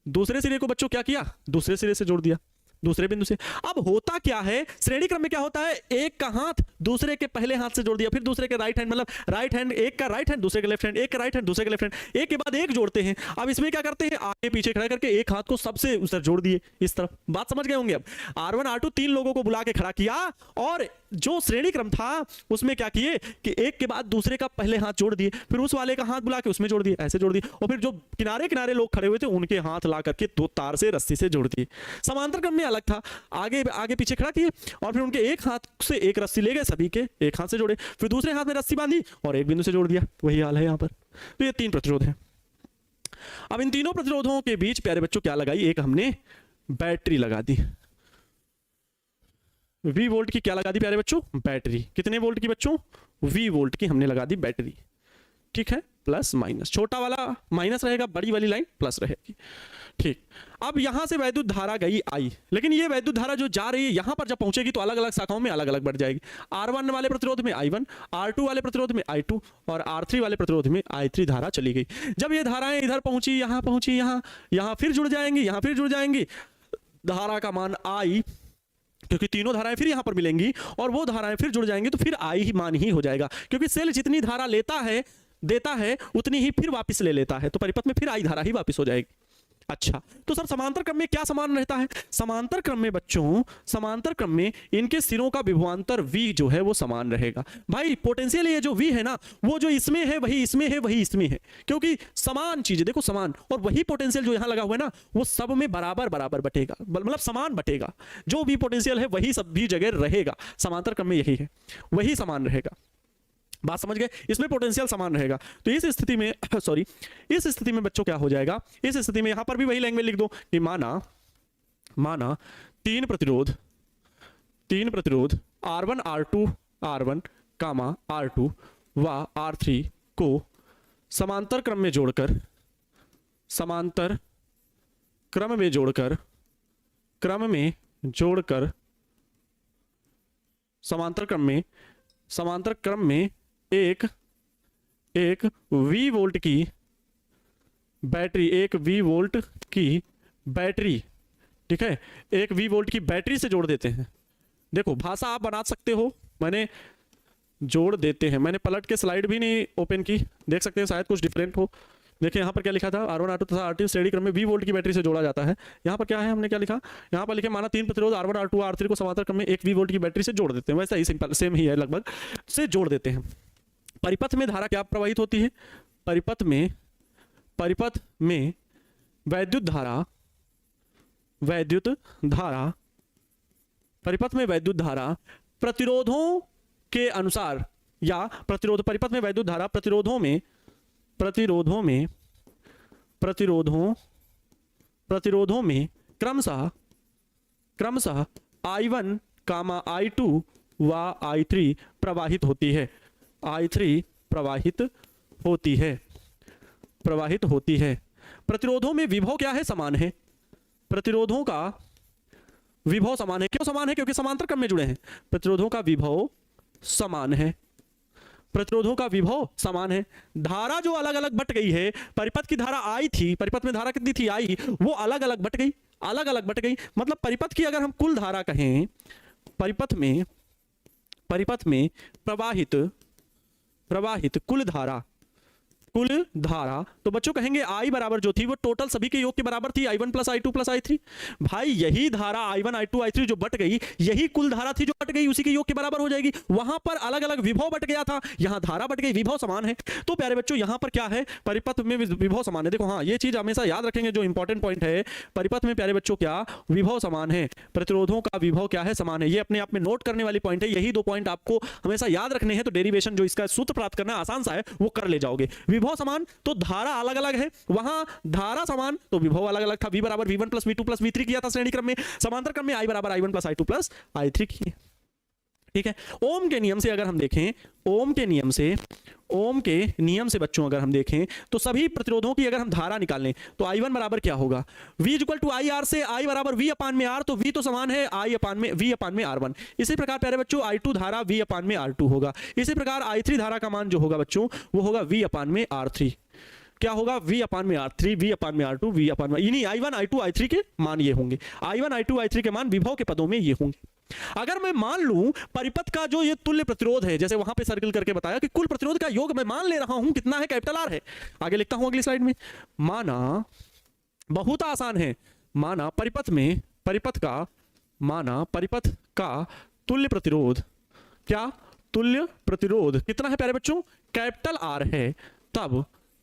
दूसरे सिरे को बच्चों क्या किया, दूसरे सिरे से जोड़ दिया, दूसरे बिंदु से। अब होता क्या है, श्रेणी क्रम में क्या होता है, एक का हाथ दूसरे के पहले हाथ से जोड़ दिया, फिर दूसरे के राइट हैंड, मतलब राइट हैंड, एक का राइट हैंड दूसरे के लेफ्ट हैंड, एक का राइट हैंड दूसरे के लेफ्ट हैंड, एक के बाद एक जोड़ते हैं। अब इसमें क्या करते हैं, आगे पीछे खड़ा करके एक हाथ को सबसे उस तरफ जोड़ दिए, इस तरफ। बात समझ गए होंगे। अब R1 R2 3 लोगों को बुला के खड़ा किया और जो श्रेणी क्रम था उसमें क्या किए कि एक के बाद दूसरे का पहले हाथ जोड़ दिए, फिर उस वाले का हाथ बुला के उसमें जोड़ दिए, ऐसे जोड़ दिए। और फिर जो किनारे किनारे लोग खड़े हुए थे उनके हाथ ला करके 2 तार से रस्सी से जोड़ दिए। समांतर क्रम में अलग था, आगे पीछे खड़ा किए और फिर उनके एक हाथ से एक रस्सी ले गए, सभी के एक हाथ से जोड़े, फिर दूसरे हाथ में रस्सी बांधी और एक बिंदु से जोड़ दिया। वही हाल है यहाँ पर। तो ये 3 प्रतिरोध है। अब इन तीनों प्रतिरोधों के बीच प्यारे बच्चों क्या लगाई, एक हमने बैटरी लगा दी। V वोल्ट की क्या लगा दी प्यारे बच्चों, बैटरी। कितने वोल्ट की बच्चों, V वोल्ट की हमने लगा दी बैटरी, ठीक है। प्लस माइनस, छोटा वाला माइनस रहेगा, बड़ी वाली लाइन प्लस रहेगी, ठीक। अब यहां से वैद्युत धारा गई I, लेकिन ये वैद्युत धारा जो जा रही है यहां पर जब पहुंचेगी तो अलग अलग शाखाओं में अलग अलग बढ़ जाएगी। R1 वाले प्रतिरोध में I1, R2 वाले प्रतिरोध में I2 और R3 वाले प्रतिरोध में I3 धारा चली गई। जब ये धाराएं इधर पहुंची, यहां पहुंची, यहां फिर जुड़ जाएंगी, यहां फिर जुड़ जाएंगी। धारा का मान I, क्योंकि तीनों धाराएं फिर यहां पर मिलेंगी और वो धाराएं फिर जुड़ जाएंगी तो फिर I ही मान ही हो जाएगा, क्योंकि सेल जितनी धारा देता है उतनी ही फिर वापस ले लेता है, तो परिपथ में फिर I धारा ही वापस हो जाएगी। अच्छा, तो सर समांतर क्रम में क्या समान रहता है, समांतर क्रम में बच्चों, समांतर क्रम में इनके सिरों का विभवांतर V जो है वो समान रहेगा। भाई पोटेंशियल ये जो V है ना, वो जो इसमें है वही इसमें है, वही इसमें है, क्योंकि समान चीज, देखो समान, और वही पोटेंशियल जो यहां लगा हुआ है ना वो सब में बराबर बराबर बटेगा, मतलब समान बटेगा। जो भी पोटेंशियल है वही सब भी जगह रहेगा। समांतर क्रम में यही है, वही समान रहेगा। बात समझ गए, इसमें पोटेंशियल समान रहेगा। तो इस स्थिति में इस स्थिति में बच्चों क्या हो जाएगा, इस स्थिति में यहां पर भी वही लैंग्वेज लिख दो कि माना 3 प्रतिरोध R1 R2 R1 कामा R2 व R3 को समांतर क्रम में जोड़कर समांतर क्रम में एक V वोल्ट की बैटरी, ठीक है, एक V वोल्ट की बैटरी से जोड़ देते हैं। देखो भाषा आप बना सकते हो, मैंने जोड़ देते हैं, मैंने पलट के स्लाइड भी नहीं ओपन की, देख सकते हैं शायद कुछ डिफरेंट हो। देखिए यहाँ पर क्या लिखा था, R1 R2 तथा R3 श्रेणी क्रम में V वोल्ट की बैटरी से जोड़ा जाता है। यहाँ पर क्या है, हमने क्या लिखा, यहाँ पर लिखे माना 3 प्रतिरोध R1 R2 R3 को समांतर क्रम में एक V वोल्ट की बैटरी से जोड़ देते हैं। वैसा ही सिंपल सेम ही है, लगभग से जोड़ देते हैं। परिपथ में धारा क्या प्रवाहित होती है, परिपथ में वैद्युत धारा प्रतिरोधों के अनुसार, या परिपथ में वैद्युत धारा प्रतिरोधों में क्रमशः I1, I2 व I3 प्रवाहित होती है। प्रतिरोधों में विभव क्या है, समान है। प्रतिरोधों का विभव समान है। क्यों समान है, क्योंकि समांतर क्रम में जुड़े हैं। प्रतिरोधों का विभव समान है। प्रतिरोधों का विभव समान है। धारा जो अलग अलग बट गई है, परिपथ की धारा आई थी, परिपथ में धारा कितनी थी आई, वो अलग अलग बट गई, अलग अलग बट गई। मतलब परिपथ की अगर हम कुल धारा कहें, परिपथ में प्रवाहित कुल धारा तो बच्चों कहेंगे I बराबर जो थी वो टोटल सभी के योग के बराबर थी, I1 plus I2 plus I3। भाई यही धारा I1 I2 I3 जो बट गई, यही कुल धारा थी जो बट गई, उसी के योग के बराबर हो जाएगी। वहां पर अलग अलग विभव बट गया था, यहां धारा बट गई, विभव समान है। तो प्यारे बच्चों यहां पर क्या है, परिपथ में विभव समान है। देखो हाँ, ये चीज हमेशा याद रखेंगे, जो इंपॉर्टेंट पॉइंट है, परिपथ में प्यारे बच्चों क्या विभव समान है, प्रतिरोधों का विभव क्या है, समान है। ये अपने आप में नोट करने वाली पॉइंट है। यही दो पॉइंट आपको हमेशा याद रखने हैं। तो डेरिवेशन जो इसका सूत्र प्राप्त करना आसान सा है, वो कर ले जाओगे। विभव समान तो धारा अलग अलग है, वहां धारा समान तो विभव अलग अलग था। V बराबर V1 plus V2 plus V3 किया था श्रेणी क्रम में, समांतर क्रम में I बराबर I1 plus I2 plus I3 किए। ठीक है, ओम के नियम से अगर हम देखें, ओम के नियम से बच्चों अगर हम देखें तो सभी प्रतिरोधों की अगर हम धारा निकालें तो I1 बराबर क्या होगा, V equal to I R से I बराबर V अपान में R, तो V तो समान है V अपान में R1। इसी प्रकार प्यारे बच्चों I2 धारा V अपान में R2 होगा। इसी प्रकार I3 धारा का मान जो होगा बच्चों वो होगा V अपान में R3। क्या होगा, V अपान में R3, V अपान में R2, V अपान में, यानी I1 I2 I3 के मान ये होंगे। I1 I2 I3 के मान विभव के पदों में ये होंगे। अगर मैं मान लूं परिपथ का जो ये तुल्य प्रतिरोध है, जैसे वहां पे सर्किल करके बताया कि कुल प्रतिरोध का योग मैं मान ले रहा हूं कितना है, कैपिटल R है। आगे लिखता हूं अगली स्लाइड में। माना बहुत आसान है, माना परिपथ का तुल्य प्रतिरोध, क्या तुल्य प्रतिरोध कितना है प्यारे बच्चों, कैपिटल R है।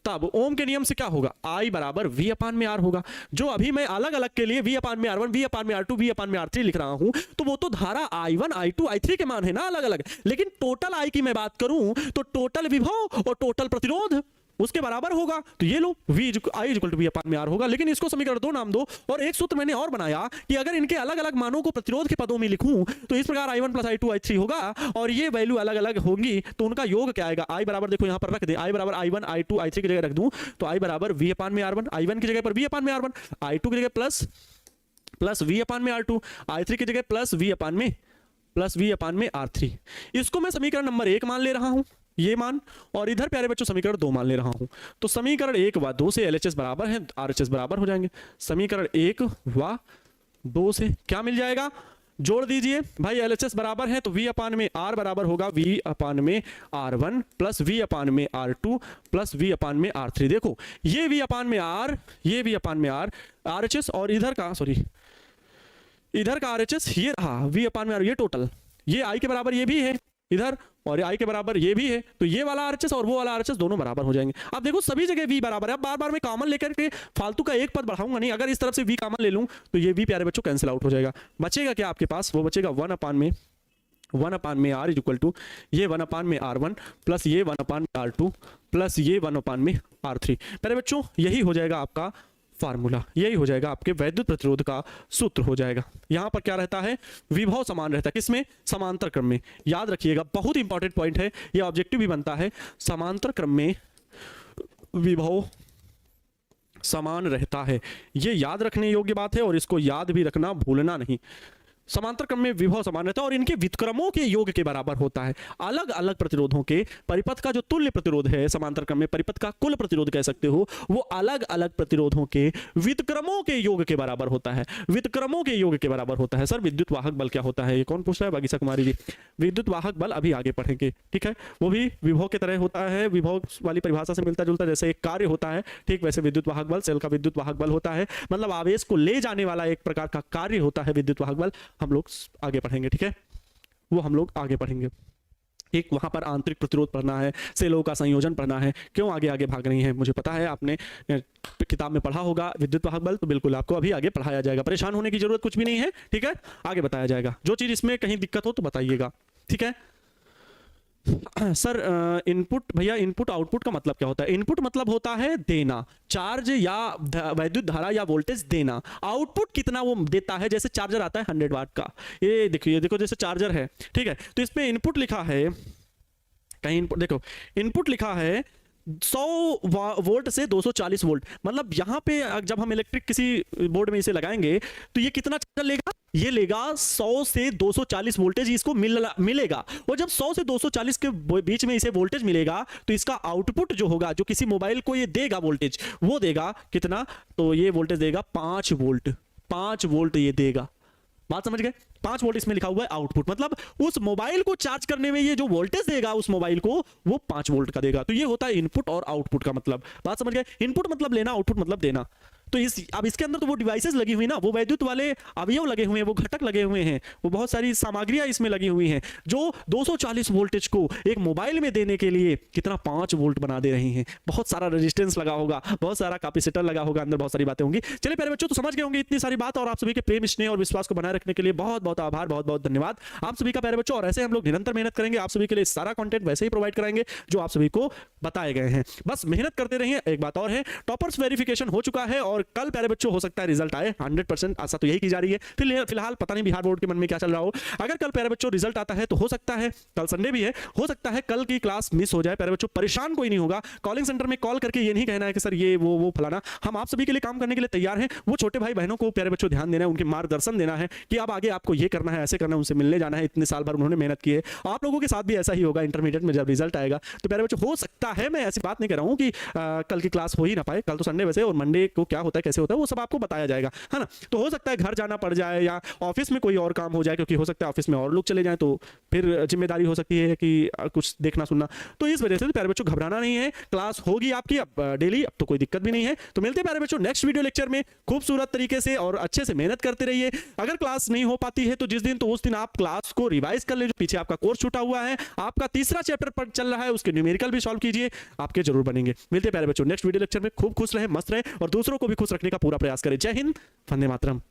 तब ओम के नियम से क्या होगा, I बराबर V अपान में R होगा। जो अभी मैं अलग अलग के लिए V अपान में R1, V अपान में R2, V अपान में R3 लिख रहा हूं, तो वो तो धारा I1 I2 I3 के मान है ना अलग अलग। लेकिन टोटल I की मैं बात करूं तो टोटल विभव और टोटल प्रतिरोध उसके बराबर होगा। तो ये लो I इक्वल टू V अपान में R होगा। लेकिन इसको समीकरण 2 नाम दो, और एक सूत्र मैंने और बनाया कि अगर इनके अलग अलग मानों को प्रतिरोध के पदों में लिखूं तो इस प्रकार I1 प्लस I2 I3 होगा, और ये वैल्यू अलग अलग होंगी तो उनका योग क्या आएगा, I बराबर देखो यहां पर रख दे, I बराबर I1 I2 I3 की जगह रख दूं तो I बराबर V अपान में R1, I1 की जगह पर V अपान में R1, I2 की जगह प्लस V अपान में R2, I3 की जगह प्लस V अपान में R3। इसको मैं समीकरण नंबर 1 मान ले रहा हूं, ये मान, और इधर प्यारे बच्चों समीकरण 2 मान ले रहा हूं। तो समीकरण 1 व 2 से LHS बराबर है, RHS बराबर हो जाएंगे। समीकरण 1 व 2 से क्या मिल जाएगा, जोड़ दीजिए भाई, LHS बराबर है तो V अपान में R बराबर होगा V अपान में R1 प्लस V अपान में R2 प्लस V अपान में R3। देखो ये V अपान में R, ये V अपान में R, RHS, और इधर का RHS ये रहा V अपान में R, ये टोटल, ये I के बराबर ये भी है इधर, और I के बराबर ये भी है, तो ये वाला RHS और वो वाला RHS दोनों बराबर हो जाएंगे। अब देखो सभी जगह V बराबर है। अब बार बार मैं कॉमन लेकर के फालतू का एक पद बढ़ाऊंगा नहीं। अगर इस तरफ से V कॉमन ले लूं तो ये V प्यारे बच्चों कैंसिल आउट हो जाएगा। बचेगा क्या आपके पास, वो बचेगा 1 अपान में R इज इक्वल टू ये 1 अपान में R1 प्लस ये 1 अपान में R2 प्लस ये 1 अपान में R3। प्यारे बच्चों यही हो जाएगा आपका फार्मूला, यही हो जाएगा आपके वैद्युत प्रतिरोध का सूत्र हो जाएगा। यहां पर क्या रहता है, विभव समान रहता है, किसमें, समांतर क्रम में। याद रखिएगा, बहुत इंपॉर्टेंट पॉइंट है, ये ऑब्जेक्टिव भी बनता है। समांतर क्रम में विभव समान रहता है, ये याद रखने योग्य बात है, और इसको याद भी रखना, भूलना नहीं। समांतर क्रम में विभव समान रहता है और इनके व्युत्क्रमों के योग के बराबर होता है। अलग अलग प्रतिरोधों के परिपथ का जो तुल्य प्रतिरोध है समांतर क्रम में, परिपथ का कुल प्रतिरोध कह सकते हो, वो अलग अलग प्रतिरोधों के व्युत्क्रमों के योग के बराबर होता है। व्युत्क्रमों के योग के बराबर होता है। सर विद्युत वाहक बल क्या होता है, ये कौन पूछ रहा है, बागीसा कुमारी जी। विद्युत वाहक बल अभी आगे पढ़ेंगे, ठीक है। वो भी विभव की तरह होता है, विभव वाली परिभाषा से मिलता जुलता, जैसे एक कार्य होता है, ठीक वैसे विद्युत वाहक बल, सेल का विद्युत वाहक बल होता है, मतलब आवेश को ले जाने वाला एक प्रकार का कार्य होता है विद्युत वाहक बल। हम लोग आगे पढ़ेंगे, ठीक है, वो हम लोग आगे पढ़ेंगे। एक वहां पर आंतरिक प्रतिरोध पढ़ना है, सेलों का संयोजन पढ़ना है। क्यों आगे आगे भाग रही हैं, मुझे पता है आपने किताब में पढ़ा होगा विद्युत वाहक बल, तो बिल्कुल आपको अभी आगे पढ़ाया जाएगा। परेशान होने की जरूरत कुछ भी नहीं है, ठीक है, आगे बताया जाएगा। जो चीज इसमें कहीं दिक्कत हो तो बताइएगा, ठीक है। सर इनपुट, भैया इनपुट आउटपुट का मतलब क्या होता है। इनपुट मतलब होता है देना, चार्ज या वैद्युत धारा या वोल्टेज देना। आउटपुट कितना वो देता है, जैसे चार्जर आता है 100 वाट का, ये देखिए, देखो जैसे चार्जर है, ठीक है, तो इसमें इनपुट लिखा है, कहीं इनपुट देखो, इनपुट लिखा है 100 वोल्ट से 240 वोल्ट, मतलब यहाँ पे जब हम इलेक्ट्रिक किसी बोर्ड में इसे लगाएंगे तो ये कितना चार्ज लेगा, ये लेगा 100 से 240 वोल्टेज इसको मिलेगा। और जब 100 से 240 के बीच में इसे वोल्टेज मिलेगा तो इसका आउटपुट जो होगा, जो किसी मोबाइल को ये देगा वोल्टेज, वो देगा कितना, तो ये वोल्टेज देगा 5 वोल्ट। 5 वोल्ट ये देगा, बात समझ गए। 5 वोल्ट इसमें लिखा हुआ है आउटपुट, मतलब उस मोबाइल को चार्ज करने में ये जो वोल्टेज देगा उस मोबाइल को, वो 5 वोल्ट का देगा। तो ये होता है इनपुट और आउटपुट का मतलब, बात समझ गए। इनपुट मतलब लेना, आउटपुट मतलब देना। तो अब इसके अंदर तो वो डिवाइसेस लगी हुई ना, वो वैद्युत वाले अवयव लगे हुए हैं, वो घटक लगे हुए हैं, वो बहुत सारी सामग्रियां इसमें लगी हुई हैं जो 240 वोल्टेज को एक मोबाइल में देने के लिए कितना 5 वोल्ट बना दे रही हैं। बहुत सारा रेजिस्टेंस लगा होगा, बहुत सारा कैपेसिटर लगा होगा, अंदर बहुत सारी बातें होंगी। चलिए प्यारे बच्चों, तो समझ गए होंगे इतनी सारी बात, और आप सभी के प्रेम, स्नेह और विश्वास को बनाए रखने के लिए बहुत बहुत आभार, बहुत बहुत धन्यवाद आप सभी का प्यारे बच्चों। और ऐसे हम लोग निरंतर मेहनत करेंगे, आप सभी के लिए सारा कंटेंट वैसे ही प्रोवाइड कराएंगे जो आप सभी को बताए गए हैं। बस मेहनत करते रहिए। एक बात और है, टॉपर्स वेरिफिकेशन हो चुका है और कल प्यारे बच्चों हो सकता है रिजल्ट आए, 100% आशा तो यही की जा रही है। फिलहाल पता नहीं बिहार बोर्ड के मन में क्या चल रहा हो। अगर कल प्यारे बच्चों रिजल्ट आता है तो हो सकता है, कल संडे भी है, हो सकता है कल की क्लास मिस हो जाए। प्यारे बच्चों परेशान कोई नहीं होगा, कॉलिंग सेंटर में कॉल करके ये नहीं कहना है कि सर ये वो फलाना। हम आप सभी के लिए काम करने के लिए तैयार हैं। वो छोटे भाई बहनों को प्यारे बच्चों ध्यान देना है, उनके मार्गदर्शन देना है कि अब आगे आपको ये करना है, ऐसे करना है, उनसे मिलने जाना है। इतने साल भर उन्होंने मेहनत की है, आप लोगों के साथ भी ऐसा ही होगा। इंटरमीडिएट में जब रिजल्ट आएगा तो प्यारे बच्चों हो सकता है, मैं ऐसी बात नहीं कर रहा हूं कि कल की क्लास हो ही ना पाए, कल तो संडे वैसे, और मंडे को क्या होता है कैसे होता है वो सब आपको बताया जाएगा, है ना। तो हो सकता है घर जाना पड़ जाए या ऑफिस में कोई और काम हो जाए, क्योंकि हो सकता है ऑफिस में और लोग चले जाएं तो फिर जिम्मेदारी हो सकती है कि कुछ देखना सुनना। तो इस वजह से प्यारे बच्चों घबराना नहीं है, क्लास होगी आपकी अब डेली, अब तो कोई दिक्कत भी नहीं है। तो मिलते हैं प्यारे बच्चों नेक्स्ट वीडियो लेक्चर में। खूबसूरत तरीके से और अच्छे से मेहनत करते रहिए। अगर क्लास नहीं हो पाती है तो जिस दिन, तो उस दिन आप क्लास को रिवाइज कर ले, जो पीछे आपका कोर्स छूटा हुआ है, आपका तीसरा चैप्टर पर चल रहा है, उसके न्यूमेरिकल भी सॉल्व कीजिए, आपके जरूर बनेंगे। मिलते हैं प्यारे बच्चों नेक्स्ट वीडियो लेक्चर में। खूब खुश रहे, मस्त रहे और दूसरों को भी खुश रखने का पूरा प्रयास करें। जय हिंद, वंदे मातरम।